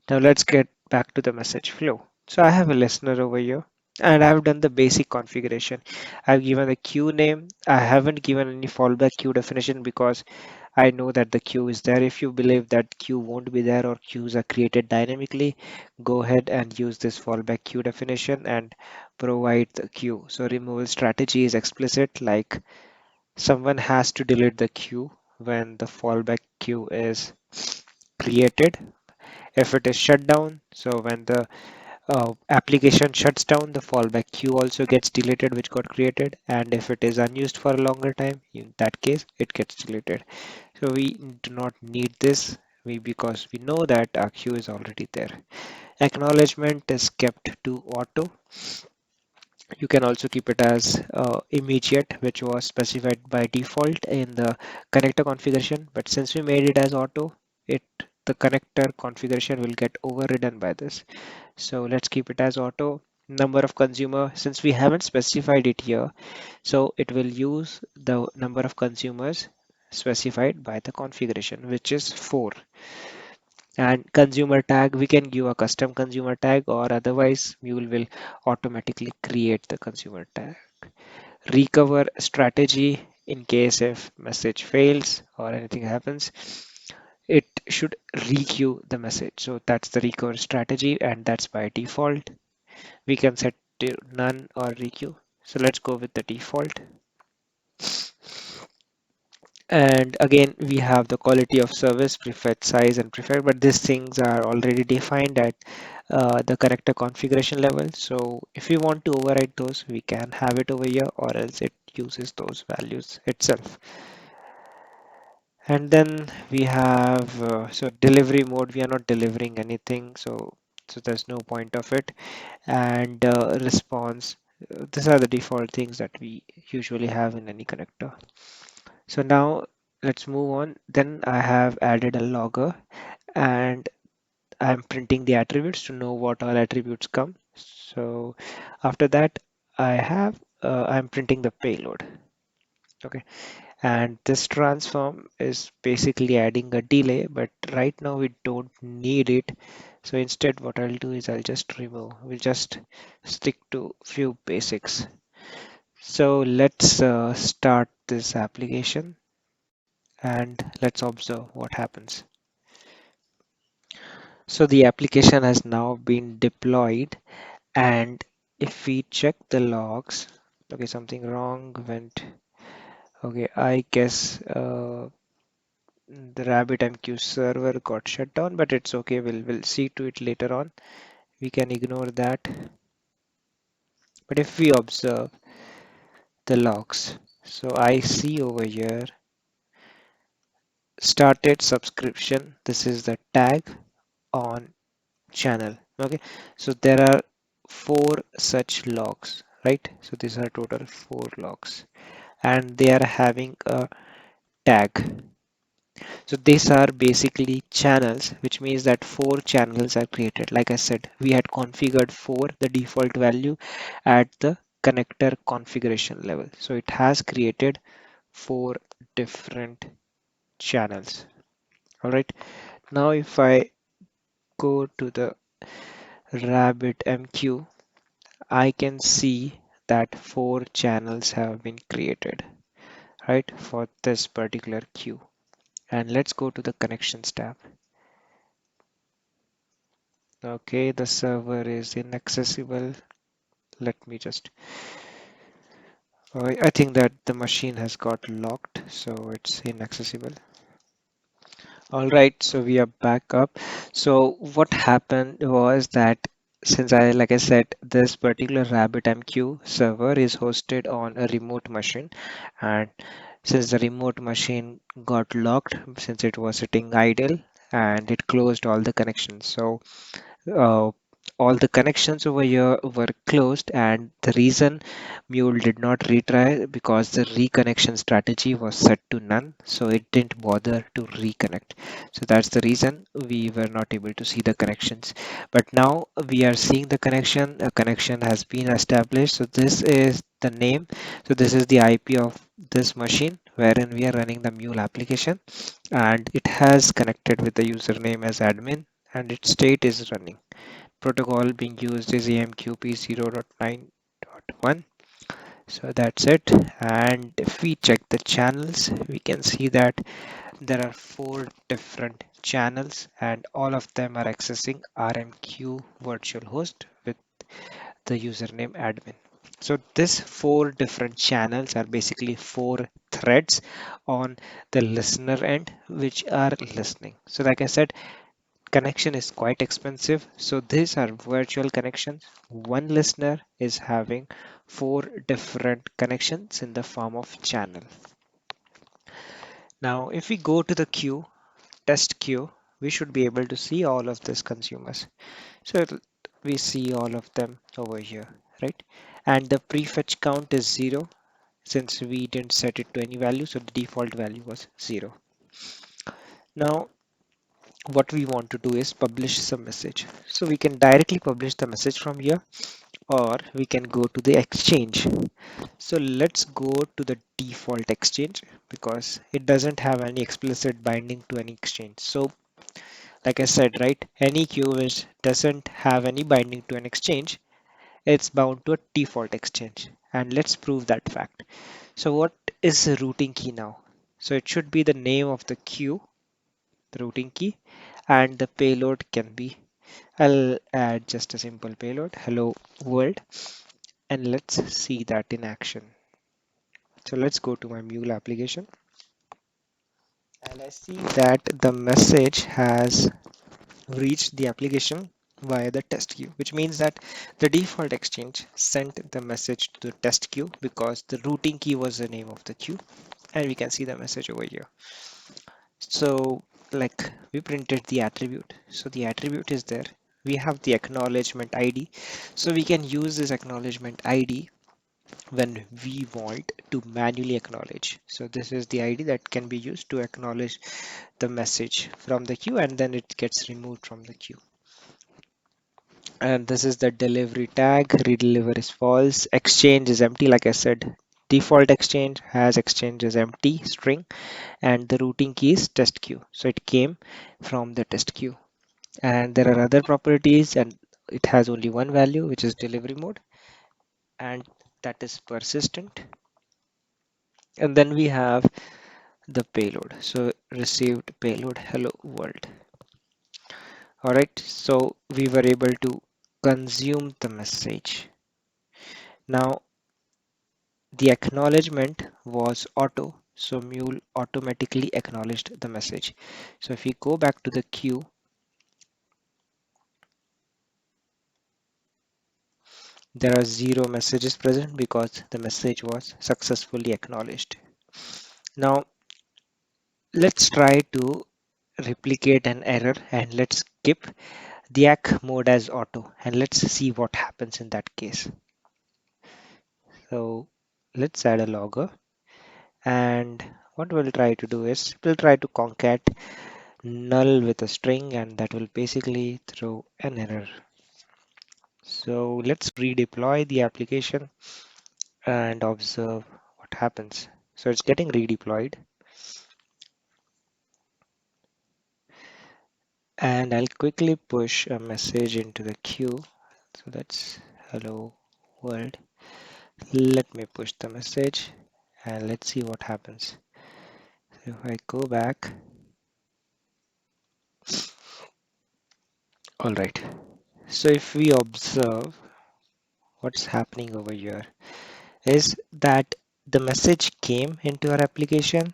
Now let's get back to the message flow. So I have a listener over here and I've done the basic configuration. I've given the queue name. I haven't given any fallback queue definition because I know that the queue is there. If you believe that queue won't be there or queues are created dynamically, go ahead and use this fallback queue definition and provide the queue. So removal strategy is explicit, like someone has to delete the queue when the fallback queue is created. If it is shut down, so when the application shuts down, the fallback queue also gets deleted, which got created. And if it is unused for a longer time, in that case, it gets deleted. So we do not need this because we know that our queue is already there. Acknowledgement is kept to auto. You can also keep it as immediate, which was specified by default in the connector configuration. But since we made it as auto, it the connector configuration will get overridden by this. So let's keep it as auto. Number of consumer, since we haven't specified it here, so it will use the number of consumers specified by the configuration, which is 4. And consumer tag, we can give a custom consumer tag, or otherwise Mule will automatically create the consumer tag. Recover strategy, in case if message fails or anything happens, it should requeue the message. So that's the recover strategy, and that's by default. We can set to none or requeue. So let's go with the default. And again, we have the quality of service, preferred size and preferred, but these things are already defined at the character configuration level. So if we want to override those, we can have it over here, or else it uses those values itself. And then we have so delivery mode, we are not delivering anything, so there's no point of it. And response, these are the default things that we usually have in any connector. So now let's move on. Then I have added a logger and I'm printing the attributes to know what all attributes come. So after that, I'm printing the payload. Okay, and this transform is basically adding a delay, but right now we don't need it. So instead what I'll do is I'll just remove. We'll just stick to few basics. So let's start this application and let's observe what happens. So the application has now been deployed, and if we check the logs, okay, something wrong went. Okay, I guess the RabbitMQ server got shut down, but it's okay. We'll see to it later on. We can ignore that. But if we observe the logs, so I see over here started subscription. This is the tag on channel. Okay, so there are four such logs, right? So these are total four logs, and they are having a tag. So these are basically channels, which means that four channels are created. Like I said, we had configured four, the default value at the connector configuration level. So it has created four different channels. All right. Now if I go to the RabbitMQ, I can see that four channels have been created, right, for this particular queue. And let's go to the connections tab. Okay, the server is inaccessible. Let me just, I think that the machine has got locked, so it's inaccessible. All right, so we are back up. So what happened was that since like I said, this particular RabbitMQ server is hosted on a remote machine, and since the remote machine got locked, since it was sitting idle, and it closed all the connections. So uh, all the connections over here were closed, and the reason Mule did not retry because the reconnection strategy was set to none, so it didn't bother to reconnect. So that's the reason we were not able to see the connections. But now we are seeing the connection. A connection has been established. So this is the name. So this is the IP of this machine wherein we are running the Mule application, and it has connected with the username as admin, and its state is running. Protocol being used is AMQP 0.9.1. So that's it. And if we check the channels, we can see that there are four different channels, and all of them are accessing RMQ virtual host with the username admin. So this four different channels are basically four threads on the listener end which are listening. So like I said, connection is quite expensive. So these are virtual connections. One listener is having four different connections in the form of channel. Now, if we go to the queue, test queue, we should be able to see all of these consumers. So we see all of them over here, right? And the prefetch count is 0 since we didn't set it to any value. So the default value was 0. Now, what we want to do is publish some message. So we can directly publish the message from here, or we can go to the exchange. So let's go to the default exchange because it doesn't have any explicit binding to any exchange. So like I said, right, any queue which doesn't have any binding to an exchange, it's bound to a default exchange. And let's prove that fact. So what is the routing key now? So it should be the name of the queue, the routing key, and the payload can be, I'll add just a simple payload, hello world, and let's see that in action. So let's go to my Mule application, and I see that the message has reached the application via the test queue, which means that the default exchange sent the message to the test queue because the routing key was the name of the queue, and we can see the message over here. So like we printed the attribute, so the attribute is there. We have the acknowledgement ID, so we can use this acknowledgement ID when we want to manually acknowledge. So this is the ID that can be used to acknowledge the message from the queue, and then it gets removed from the queue. And this is the delivery tag. Redeliver is false. Exchange is empty. Like I said, default exchange has exchange is empty string, and the routing key is test queue. So it came from the test queue. And there are other properties, and it has only one value, which is delivery mode, and that is persistent. And then we have the payload. So received payload hello world. All right. So we were able to consume the message. Now the acknowledgement was auto. So Mule automatically acknowledged the message. So if we go back to the queue, there are zero messages present because the message was successfully acknowledged. Now let's try to replicate an error and let's skip the ACK mode as auto and let's see what happens in that case. So let's add a logger, and what we'll try to do is we'll try to concat null with a string, and that will basically throw an error. So let's redeploy the application and observe what happens. So it's getting redeployed, and I'll quickly push a message into the queue. So that's hello world. Let me push the message and let's see what happens. So if I go back, all right. So if we observe what's happening over here is that the message came into our application,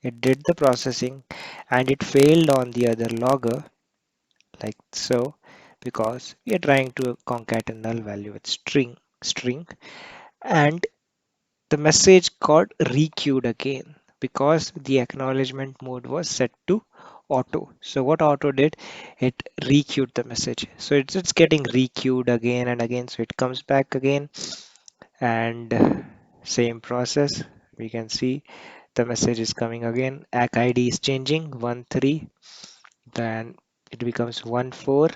it did the processing, and it failed on the other logger like so because we are trying to concat a null value with string, and the message got requeued again because the acknowledgement mode was set to auto. So what auto did, it requeued the message. So it's getting requeued again and again. So it comes back again, and same process. We can see the message is coming again. ACK ID is changing 1 3, then it becomes 1 4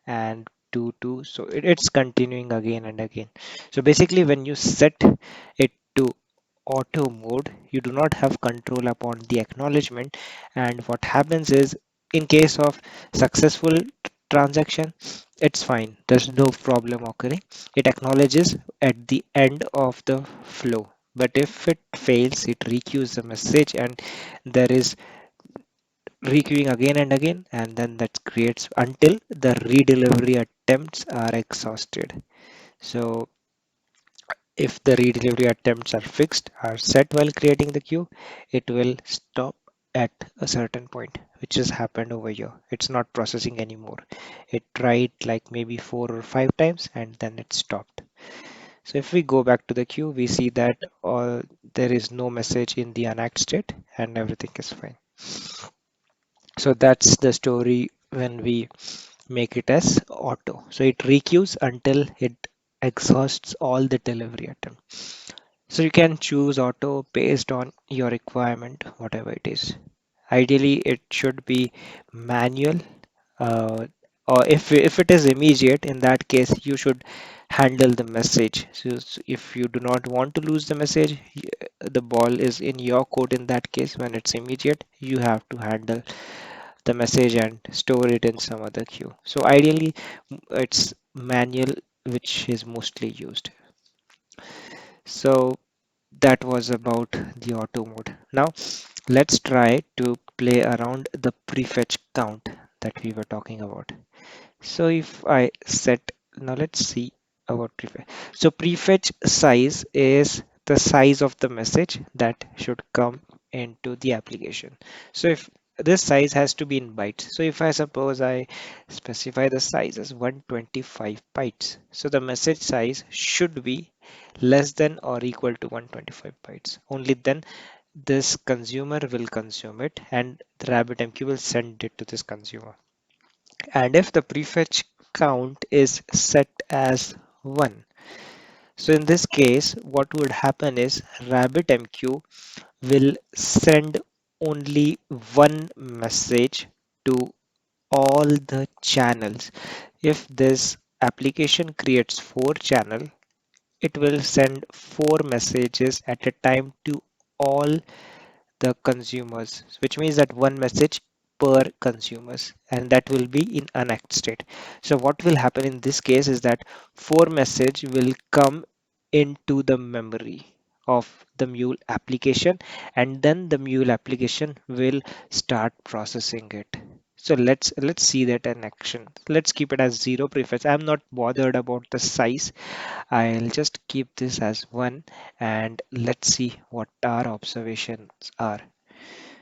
and 2 2. So it's continuing again and again. So basically, when you set it to auto mode, you do not have control upon the acknowledgement, and what happens is in case of successful transaction, it's fine, there's no problem occurring, it acknowledges at the end of the flow. But if it fails, it requeues the message and there is requeuing again and again, and then that creates until the redelivery attempts are exhausted. So if the redelivery attempts are fixed, are set while creating the queue, it will stop at a certain point, which has happened over here. It's not processing anymore. It tried like maybe 4 or 5 times and then it stopped. So if we go back to the queue, we see that there is no message in the unact state and everything is fine. So that's the story when we make it as auto. So it requeues until it exhausts all the delivery attempts. So you can choose auto based on your requirement, whatever it is. Ideally, it should be manual, uh, or if it is immediate, in that case, you should handle the message. So if you do not want to lose the message, the ball is in your court. In that case, when it's immediate, you have to handle the message and store it in some other queue. So ideally, it's manual, which is mostly used. So that was about the auto mode. Now let's try to play around the prefetch count that we were talking about. So if I set, now let's see about prefetch. So prefetch size is the size of the message that should come into the application. So if this size has to be in bytes. So if I suppose I specify the size as 125 bytes, so the message size should be less than or equal to 125 bytes. Only then this consumer will consume it and the RabbitMQ will send it to this consumer. And if the prefetch count is set as 1, so in this case, what would happen is RabbitMQ will send only one message to all the channels. If this application creates 4 channel, it will send 4 messages at a time to all the consumers, which means that one message per consumers, and that will be in unact state. So what will happen in this case is that 4 message will come into the memory of the Mule application, and then the Mule application will start processing it. So let's see that in action. Let's keep it as 0 prefetch. I'm not bothered about the size. I'll just keep this as 1, and let's see what our observations are.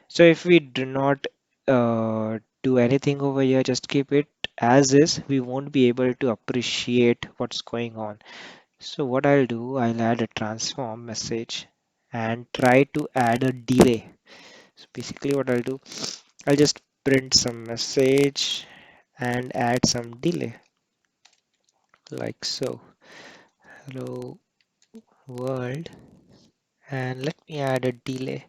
So if we do not do anything over here, just keep it as is, we won't be able to appreciate what's going on. So what I'll do, I'll add a transform message and try to add a delay. So basically what I'll do, I'll just print some message and add some delay like so. Hello world, and let me add a delay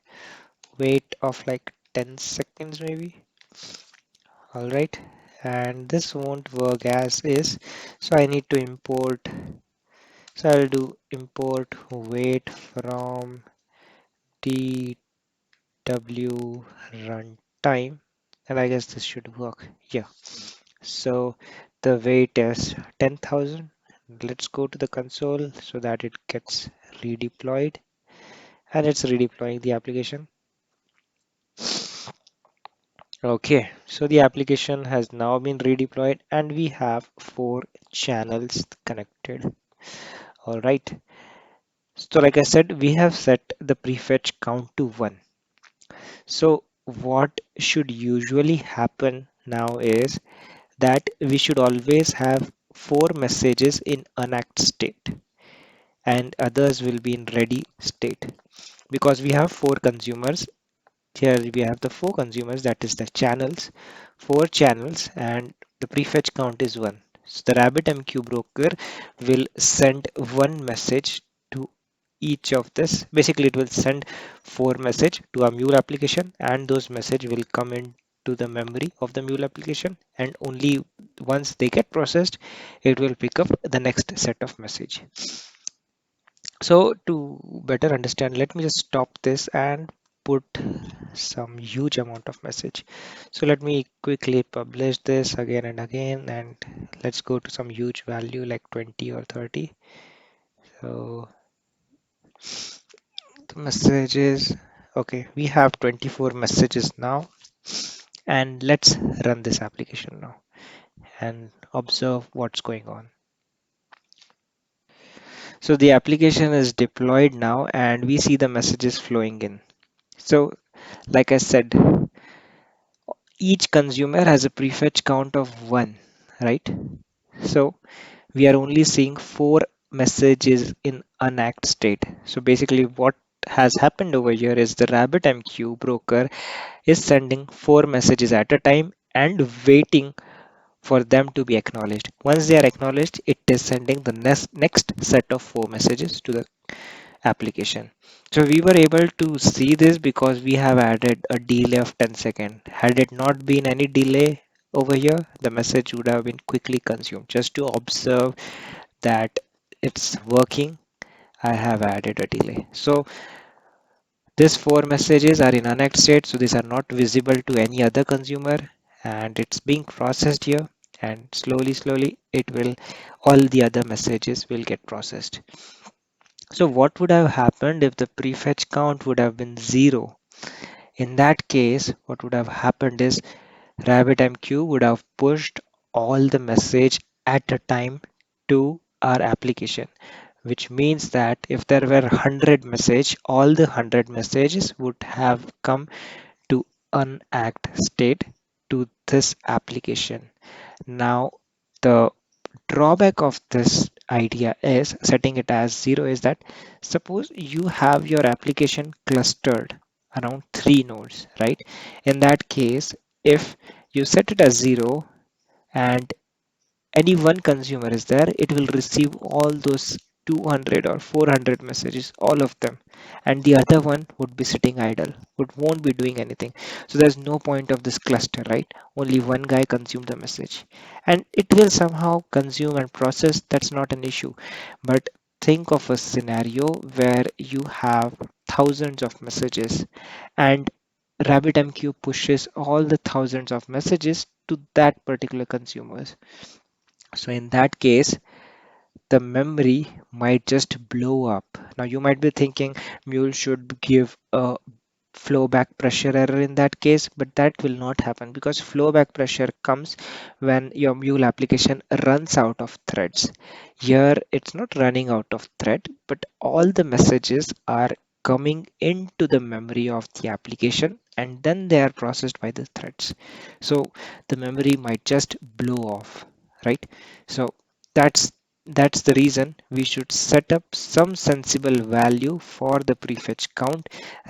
wait of like 10 seconds maybe. All right, and this won't work as is, so I need to import. So I'll do import wait from dw runtime, and I guess this should work. Yeah, so the wait is 10,000. Let's go to the console so that it gets redeployed, and it's redeploying the application. Okay, so the application has now been redeployed and we have 4 channels connected. All right. So like I said, we have set the prefetch count to 1. So what should usually happen now is that we should always have 4 messages in unact state and others will be in ready state, because we have 4 consumers. Here we have the 4 consumers, that is the channels, 4 channels, and the prefetch count is 1. So the RabbitMQ broker will send 1 message to each of this. Basically, it will send 4 message to our Mule application, and those message will come into the memory of the Mule application, and only once they get processed, it will pick up the next set of message. So to better understand, let me just stop this and put some huge amount of message. So let me quickly publish this again and again, and let's go to some huge value like 20 or 30. So the messages, okay, we have 24 messages now, and let's run this application now and observe what's going on. So the application is deployed now and we see the messages flowing in. So like I said, each consumer has a prefetch count of 1, right? So we are only seeing 4 messages in unact state. So basically what has happened over here is the RabbitMQ broker is sending 4 messages at a time and waiting for them to be acknowledged. Once they are acknowledged, it is sending the next set of 4 messages to the application. So we were able to see this because we have added a delay of 10 seconds. Had it not been any delay over here, the message would have been quickly consumed. Just to observe that it's working, I have added a delay. So these 4 messages are in unact state, so these are not visible to any other consumer, and it's being processed here, and slowly it will, all the other messages will get processed. So what would have happened if the prefetch count would have been 0? In that case, what would have happened is RabbitMQ would have pushed all the message at a time to our application, which means that if there were 100 message, all the 100 messages would have come to unact state to this application. Now, the drawback of this idea is setting it as 0 is that suppose you have your application clustered around 3 nodes, right? In that case, if you set it as 0 and any one consumer is there, it will receive all those 200 or 400 messages, all of them, and the other one would be sitting idle, would won't be doing anything. So there's no point of this cluster, right? Only one guy consume the message, and it will somehow consume and process. That's not an issue. But think of a scenario where you have thousands of messages, and RabbitMQ pushes all the thousands of messages to that particular consumers. So in that case, the memory might just blow up. Now you might be thinking Mule should give a flow back pressure error in that case, but that will not happen because flow back pressure comes when your Mule application runs out of threads. Here it's not running out of thread, but all the messages are coming into the memory of the application and then they are processed by the threads. So the memory might just blow off, right? So that's that's the reason we should set up some sensible value for the prefetch count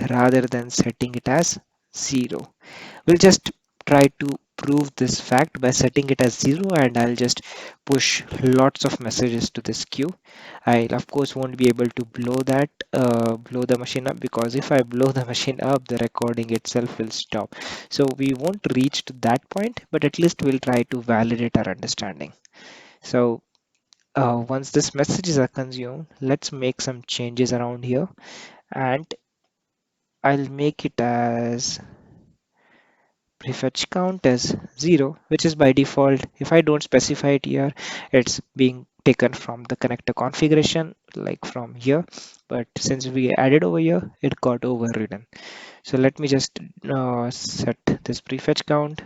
rather than setting it as 0. We'll just try to prove this fact by setting it as 0, and I'll just push lots of messages to this queue. I of course won't be able to blow the machine up, because if I blow the machine up, the recording itself will stop. So we won't reach to that point, but at least we'll try to validate our understanding. So once these messages are consumed, let's make some changes around here, and I'll make it as prefetch count as 0, which is by default. If I don't specify it here, it's being taken from the connector configuration, like from here. But since we added over here, it got overridden. So let me just set this prefetch count,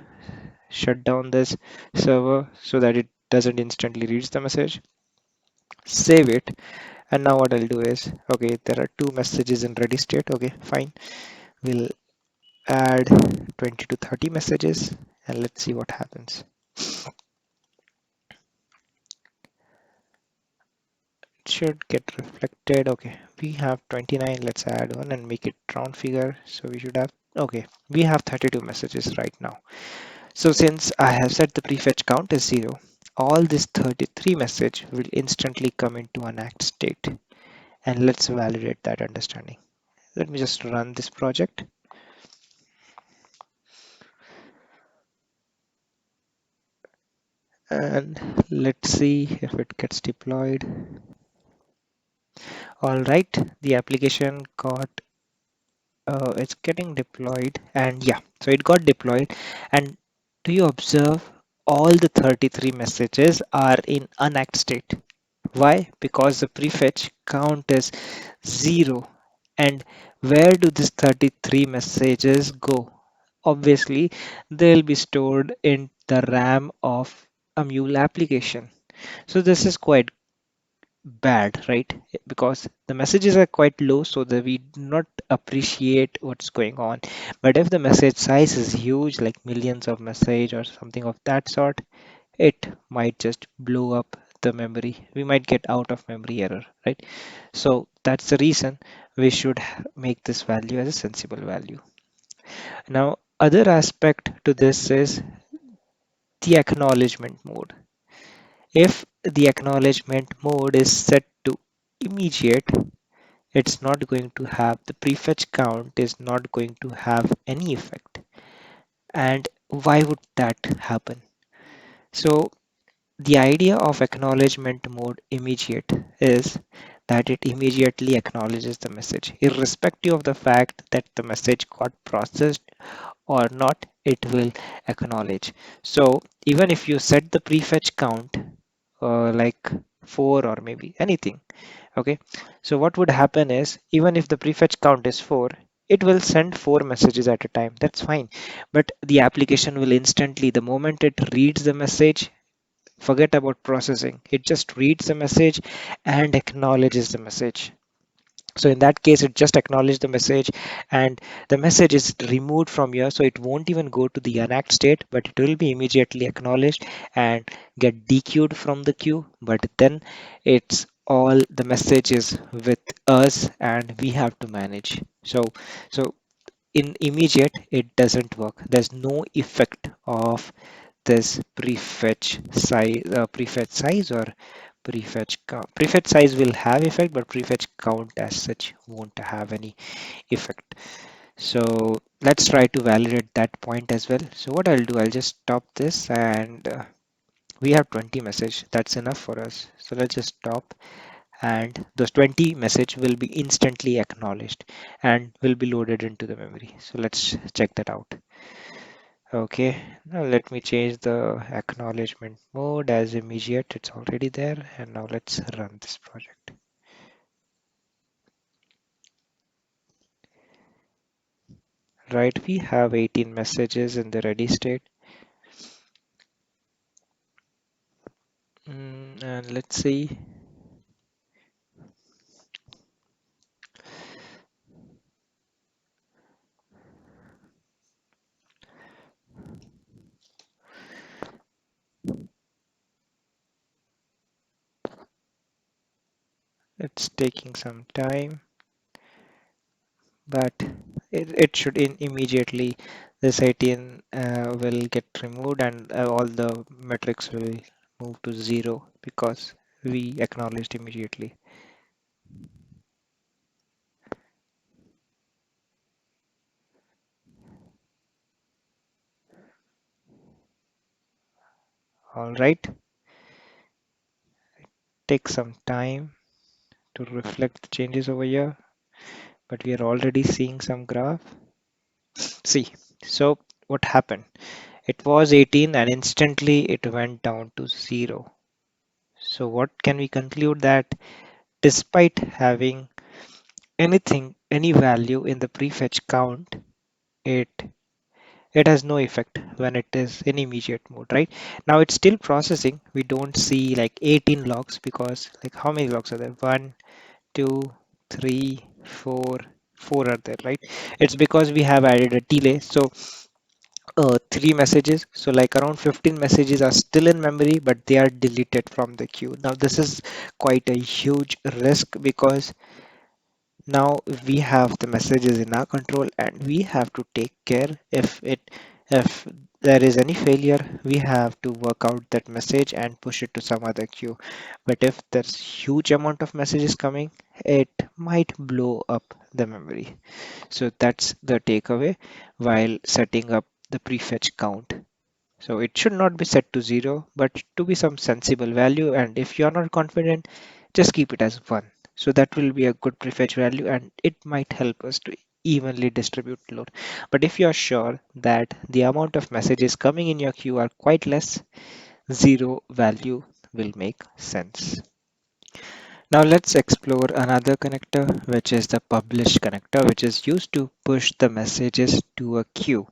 shut down this server so that it doesn't instantly reads the message, save it. And now what I'll do is, okay, there are two messages in ready state. Okay, fine. We'll add 20 to 30 messages and let's see what happens. It should get reflected. Okay, we have 29. Let's add one and make it round figure. So we should have, okay, we have 32 messages right now. So since I have set the prefetch count as 0, all this 33 message will instantly come into an act state. And let's validate that understanding. Let me just run this project. And let's see if it gets deployed. All right, the application got it's getting deployed, and yeah, so it got deployed. And do you observe all the 33 messages are in unact state? Why? Because the prefetch count is 0. And where do these 33 messages go? Obviously, they'll be stored in the RAM of a Mule application. So this is quite bad, right? Because the messages are quite low, so that we do not appreciate what's going on. But if the message size is huge, like millions of message or something of that sort, it might just blow up the memory. We might get out of memory error, right? So that's the reason we should make this value as a sensible value. Now, other aspect to this is the acknowledgement mode. If the acknowledgement mode is set to immediate, it's not going to have the prefetch count is not going to have any effect. And why would that happen? So the idea of acknowledgement mode immediate is that it immediately acknowledges the message, irrespective of the fact that the message got processed or not, it will acknowledge. So even if you set the prefetch count like 4 or maybe anything, okay, so what would happen is, even if the prefetch count is 4, it will send 4 messages at a time. That's fine. But the application will instantly, the moment it reads the message, forget about processing. It just reads the message and acknowledges the message. So in that case, it just acknowledges the message, and the message is removed from here. So it won't even go to the unact state, but it will be immediately acknowledged and get dequeued from the queue. But then it's all the messages with us and we have to manage. So in immediate, it doesn't work. There's no effect of this prefetch size or prefetch count. Prefetch size will have effect, but prefetch count as such won't have any effect. So let's try to validate that point as well. So what I'll do, I'll just stop this, and we have 20 message. That's enough for us. So let's just stop, and those 20 message will be instantly acknowledged and will be loaded into the memory. So let's check that out. Okay, now let me change the acknowledgement mode as immediate. It's already there. And now let's run this project. Right, we have 18 messages in the ready state. And let's see. It's taking some time, but it should immediately this 18 will get removed, and all the metrics will move to 0 because we acknowledged immediately. All right, take some time to reflect the changes over here, but we are already seeing some graph. See, so what happened? It was 18 and instantly it went down to 0. So what can we conclude? That despite having any value in the prefetch count, it it has no effect when it is in immediate mode, right? Now it's still processing. We don't see like 18 logs because like how many logs are there? One, two, three, four, four are there, right? It's because we have added a delay. So three messages, so like around 15 messages are still in memory, but they are deleted from the queue. Now this is quite a huge risk because now we have the messages in our control and we have to take care. If there is any failure, we have to work out that message and push it to some other queue. But if there's huge amount of messages coming, it might blow up the memory. So that's the takeaway while setting up the prefetch count. So it should not be set to 0, but to be some sensible value. And if you're not confident, just keep it as 1. So that will be a good prefetch value and it might help us to evenly distribute load. But if you're sure that the amount of messages coming in your queue are quite less, 0 value will make sense. Now let's explore another connector, which is the publish connector, which is used to push the messages to a queue.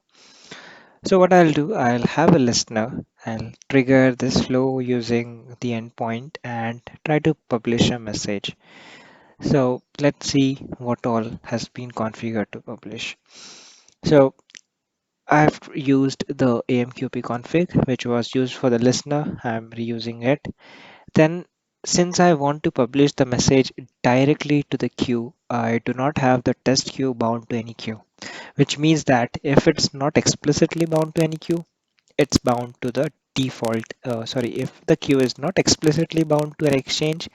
So what I'll do, I'll have a listener. I'll trigger this flow using the endpoint and try to publish a message. So let's see what all has been configured to publish. So I've used the AMQP config, which was used for the listener. I'm reusing it. Then since I want to publish the message directly to the queue, I do not have the test queue bound to any queue, which means that if it's not explicitly bound to any queue, it's bound to the default. If the queue is not explicitly bound to an exchange,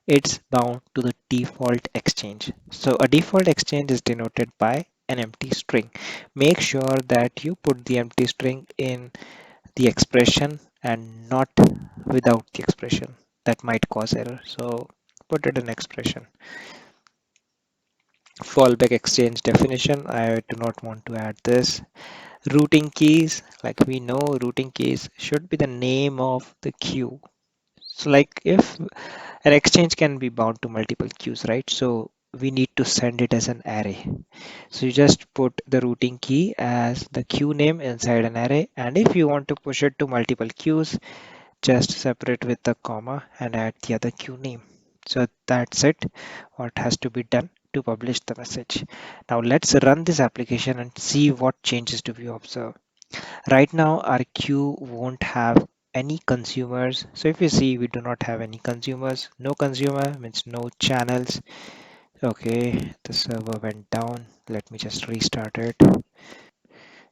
it's bound to the default exchange. So a default exchange is denoted by an empty string. Make sure that you put the empty string in the expression and not without the expression. That might cause error. So put it in expression. Fallback exchange definition. I do not want to add this. Routing keys, like we know, routing keys should be the name of the queue. So like if an exchange can be bound to multiple queues, right? So we need to send it as an array. So you just put the routing key as the queue name inside an array. And if you want to push it to multiple queues, just separate with the comma and add the other queue name. So that's it, what has to be done to publish the message. Now let's run this application and see what changes do we observe. Right now, our queue won't have any consumers. So if you see, we do not have any consumers. No consumer means no channels. Okay, the server went down. Let me just restart it.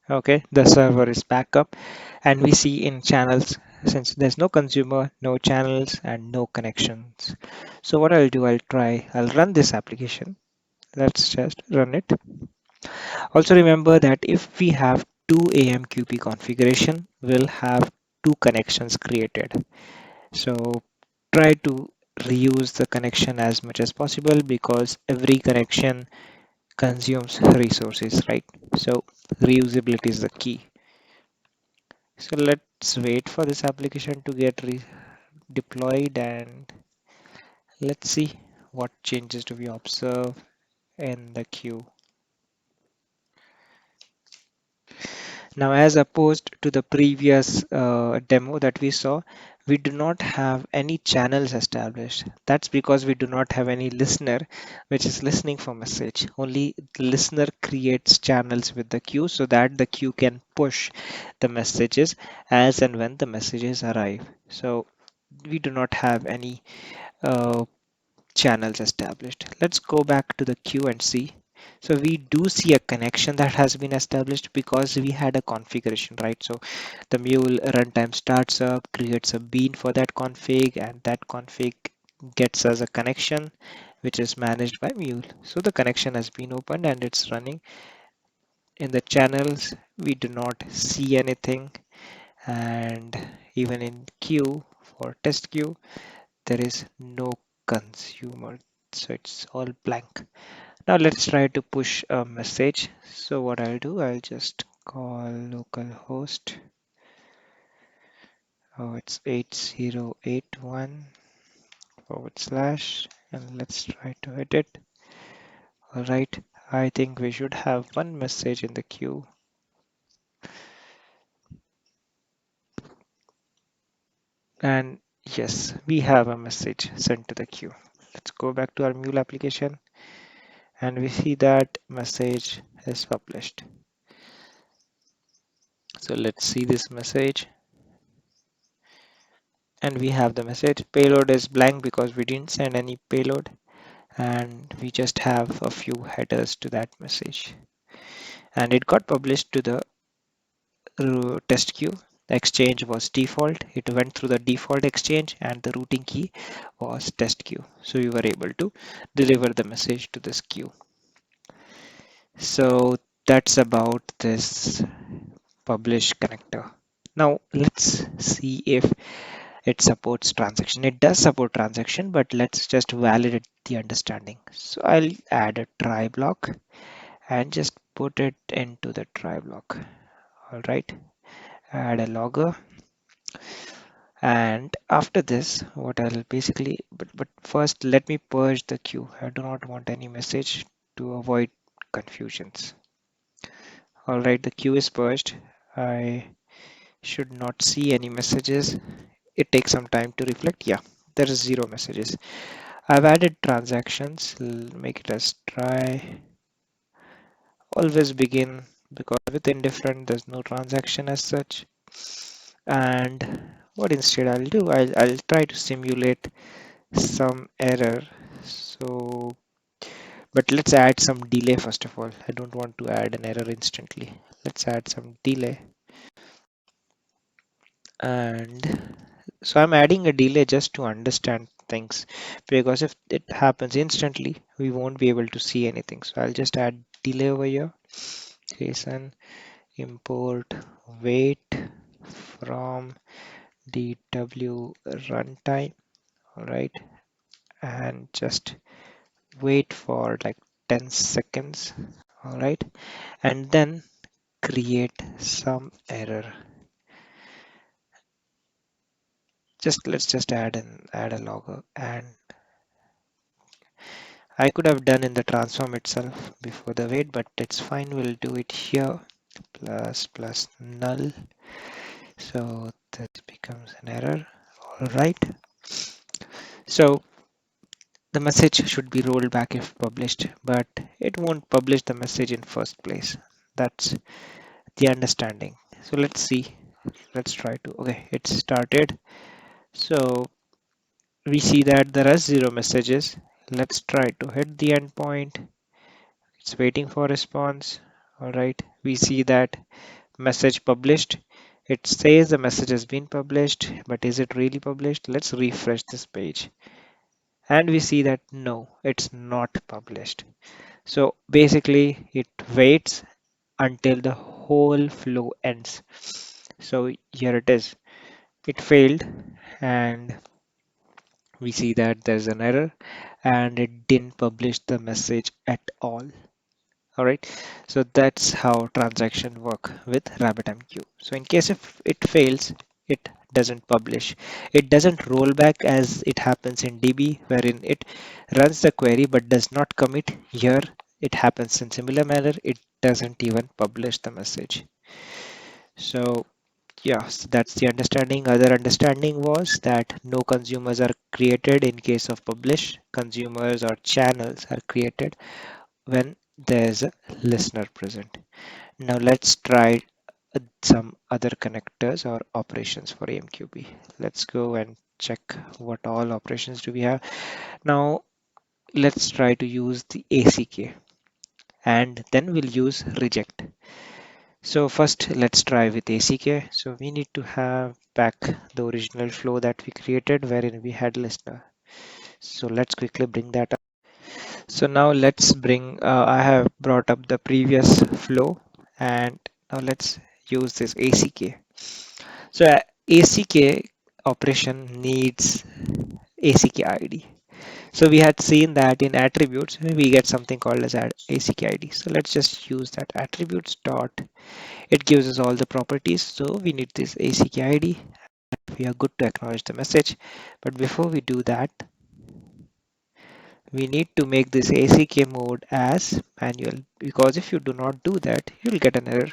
Okay, the server is back up and we see in channels since there's no consumer, no channels, and no connections. So what I'll do, I'll run this application. Let's just run it. Also remember that if we have two AMQP configuration, we'll have two connections created. So try to reuse the connection as much as possible because every connection consumes resources, right? So reusability is the key. So let's wait for this application to get deployed and let's see what changes do we observe in the queue. Now, as opposed to the previous demo that we saw, we do not have any channels established. That's because we do not have any listener which is listening for message. Only the listener creates channels with the queue so that the queue can push the messages as and when the messages arrive. So we do not have any uh, channels established. Let's go back to the queue and see. So we do see a connection that has been established because we had a configuration, right? So the Mule runtime starts up, creates a bean for that config, and that config gets us a connection which is managed by Mule. So the connection has been opened and it's running. In the channels, we do not see anything, and even in queue for test queue, there is no consumer, so it's all blank. Now let's try to push a message. So what I'll do, I'll just call localhost. Oh, it's 8081 forward slash, and let's try to hit it. All right, I think we should have one message in the queue. And yes, we have a message sent to the queue. Let's go back to our Mule application and we see that message is published. So let's see this message. And we have the message. Payload is blank because we didn't send any payload. And we just have a few headers to that message. And it got published to the test queue. The exchange was default. It went through the default exchange and the routing key was test queue. So we were able to deliver the message to this queue. So that's about this publish connector. Now let's see if it supports transaction. It does support transaction, but let's just validate the understanding. So I'll add a try block and just put it into the try block. All right, add a logger. And after this, what I'll basically, but first let me purge the queue. I do not want any message to avoid confusions. All right, the queue is purged. I should not see any messages. It takes some time to reflect. Yeah, there is zero messages. I've added transactions. Make it as try. Always begin because with indifferent there's no transaction as such. And what instead I'll do, I'll try to simulate some error. So, but let's add some delay first of all. I don't want to add an error instantly. Let's add some delay. And so I'm adding a delay just to understand things because if it happens instantly, we won't be able to see anything. So I'll just add delay over here. JSON import wait from DW runtime. All right, and just wait for like 10 seconds. All right, and then create some error. Just let's just add a logger, and I could have done in the transform itself before the wait, but it's fine. We'll do it here. Plus null. So that becomes an error. All right. So the message should be rolled back if published, but it won't publish the message in first place. That's the understanding. So let's see. Let's try to. Okay, it started. So we see that there are zero messages. Let's try to hit the endpoint. It's waiting for response. All right. We see that message published. It says the message has been published, but is it really published? Let's refresh this page. And we see that no, it's not published. So basically, it waits until the whole flow ends. So here it is. It failed, and we see that there's an error, and it didn't publish the message at all. All right, so that's how transaction work with RabbitMQ. So in case if it fails, it doesn't publish. It doesn't roll back as it happens in DB, wherein it runs the query but does not commit. Here, it happens in similar manner. It doesn't even publish the message. So yes, that's the understanding. Other understanding was that no consumers are created in case of publish. Consumers or channels are created when there's a listener present. Now let's try some other connectors or operations for AMQP. Let's go and check what all operations do we have. Now let's try to use the ACK, and then we'll use reject. So first let's try with ACK. So we need to have back the original flow that we created wherein we had listener. So let's quickly bring that up. So now let's bring, I have brought up the previous flow, and now let's use this ACK. So ACK operation needs ACK ID. So we had seen that in attributes, we get something called as ACK ID. So let's just use that attributes dot. It gives us all the properties. So we need this ACK ID. We are good to acknowledge the message. But before we do that, we need to make this ACK mode as manual, because if you do not do that, you'll get an error,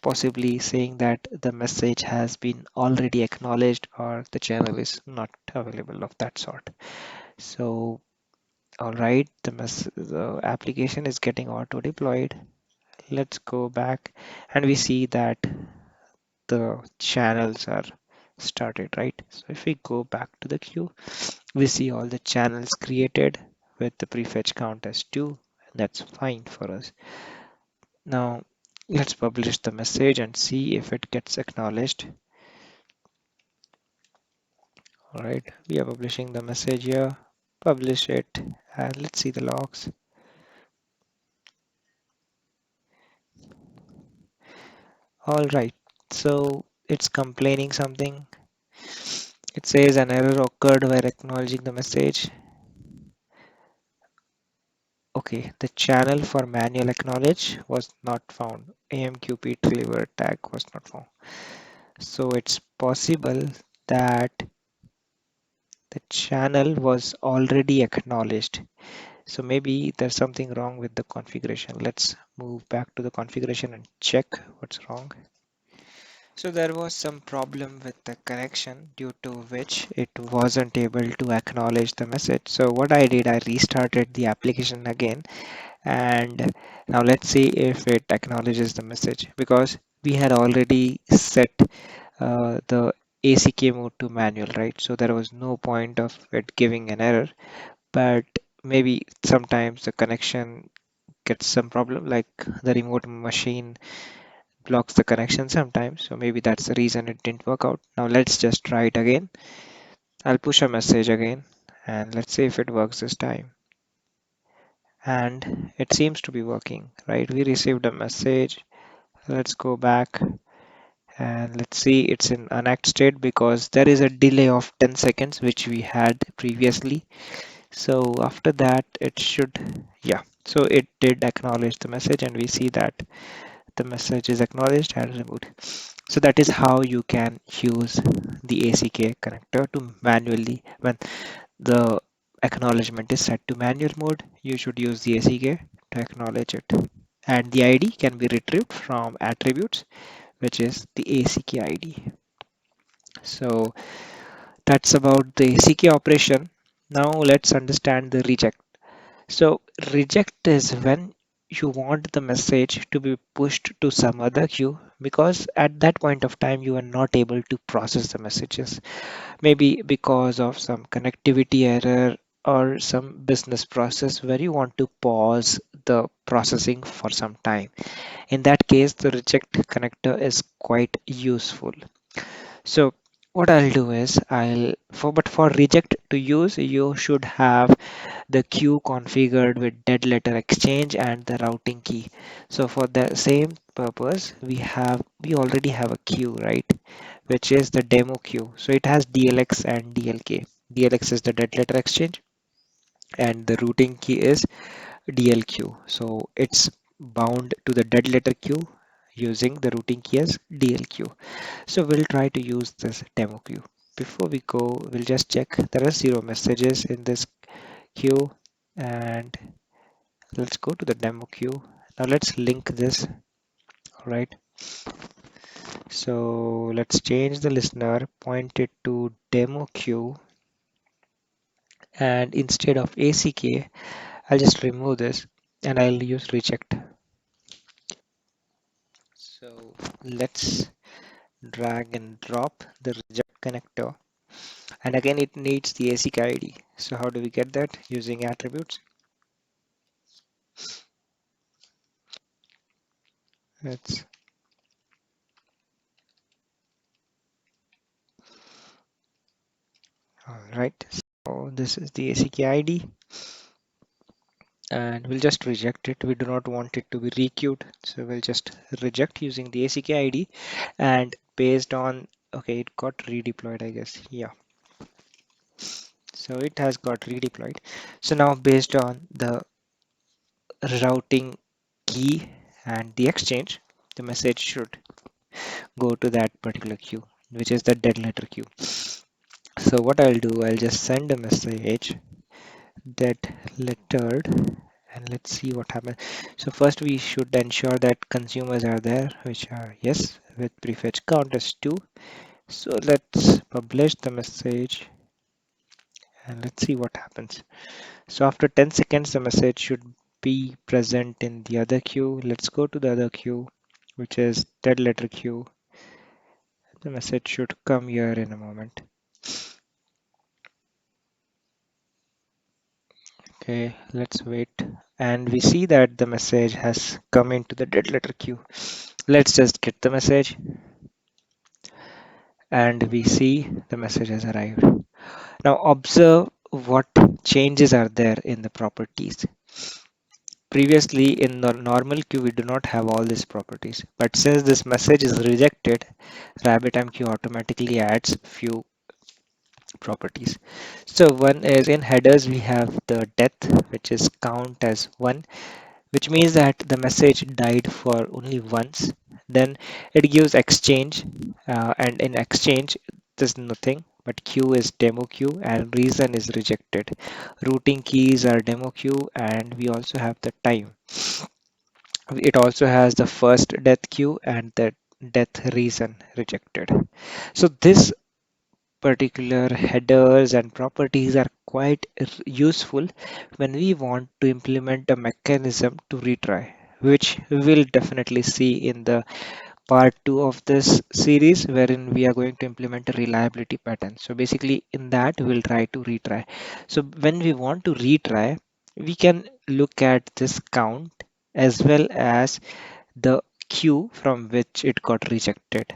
possibly saying that the message has been already acknowledged or the channel is not available of that sort. So, all right, the application is getting auto deployed. Let's go back and we see that the channels are started, right? So if we go back to the queue, we see all the channels created with the prefetch count as 2. That's fine for us. Now let's publish the message and see if it gets acknowledged. All right, we are publishing the message here. Publish it, and let's see the logs. All right, so it's complaining something. It says an error occurred while acknowledging the message. Okay, the channel for manual acknowledge was not found. AMQP deliver tag was not found. So it's possible that the channel was already acknowledged. So maybe there's something wrong with the configuration. Let's move back to the configuration and check what's wrong. So there was some problem with the connection due to which it wasn't able to acknowledge the message. So what I did, I restarted the application again, and now let's see if it acknowledges the message, because we had already set the ACK mode to manual, right? So there was no point of it giving an error, but maybe sometimes the connection gets some problem, like the remote machine blocks the connection sometimes. So maybe that's the reason it didn't work out. Now let's just try it again. I'll push a message again and let's see if it works this time. And it seems to be working, right? We received a message. Let's go back and let's see, it's in unact state because there is a delay of 10 seconds which we had previously. So after that it should, yeah, so it did acknowledge the message, and we see that the message is acknowledged and removed. So that is how you can use the ACK connector to manually, when the acknowledgement is set to manual mode, you should use the ACK to acknowledge it. And the ID can be retrieved from attributes, which is the ACK ID. So that's about the ACK operation. Now let's understand the reject. So reject is when you want the message to be pushed to some other queue, because at that point of time you are not able to process the messages, maybe because of some connectivity error or some business process where you want to pause the processing for some time. In that case, the reject connector is quite useful. So what I'll do is for reject to use, you should have the queue configured with dead letter exchange and the routing key. So for the same purpose, we already have a queue, right? Which is the demo queue. So it has DLX and DLK. DLX is the dead letter exchange and the routing key is DLQ. So it's bound to the dead letter queue using the routing key as DLQ. So we'll try to use this demo queue. Before we go, we'll just check there are 0 messages in this queue, and let's go to the demo queue. Now let's link this. All right. So let's change the listener, point it to demo queue, and instead of ACK, I'll just remove this and I'll use reject. So let's drag and drop the reject connector. And again, it needs the ACK ID. So how do we get that? Using attributes. That's all right. So this is the ACK ID, and we'll just reject it. We do not want it to be requeued, so we'll just reject using the ACK ID. And based on, okay, it got redeployed, I guess. Yeah. So it has got redeployed. So now based on the routing key and the exchange, the message should go to that particular queue, which is the dead letter queue. So what I'll do, I'll just send a message dead lettered, and let's see what happens. So first we should ensure that consumers are there, which are yes, with prefetch count as 2. So let's publish the message and let's see what happens. So after 10 seconds, the message should be present in the other queue. Let's go to the other queue, which is dead letter queue. The message should come here in a moment. Okay, let's wait. And we see that the message has come into the dead letter queue. Let's just get the message, and we see the message has arrived. Now observe what changes are there in the properties. Previously in the normal queue, we do not have all these properties. But since this message is rejected, RabbitMQ automatically adds few properties. So one is in headers, we have the death, which is count as 1, which means that the message died for only once. Then it gives exchange, and in exchange, there's nothing. But queue is demo queue and reason is rejected. Routing keys are demo queue, and we also have the time. It also has the first death queue and the death reason rejected. So this particular headers and properties are quite useful when we want to implement a mechanism to retry, which we will definitely see in the part 2 of this series, wherein we are going to implement a reliability pattern. So basically in that we'll try to retry. So when we want to retry, we can look at this count as well as the queue from which it got rejected,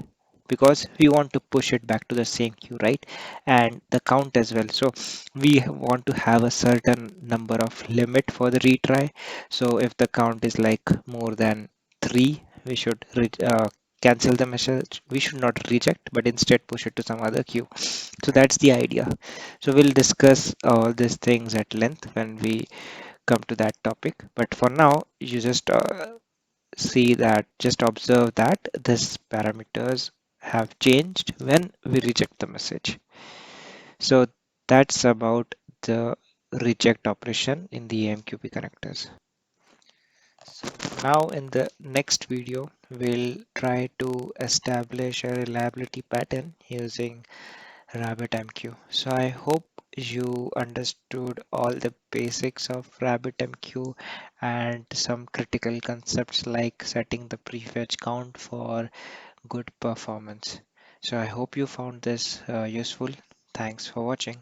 because we want to push it back to the same queue, right? And the count as well. So we want to have a certain number of limit for the retry. So if the count is like more than 3, we should cancel the message. We should not reject, but instead push it to some other queue. So that's the idea. So we'll discuss all these things at length when we come to that topic. But for now, you just see that, just observe that these parameters have changed when we reject the message. So that's about the reject operation in the AMQP connectors. So now in the next video, we'll try to establish a reliability pattern using RabbitMQ. So I hope you understood all the basics of RabbitMQ and some critical concepts like setting the prefetch count for good performance. So I hope you found this useful. Thanks for watching.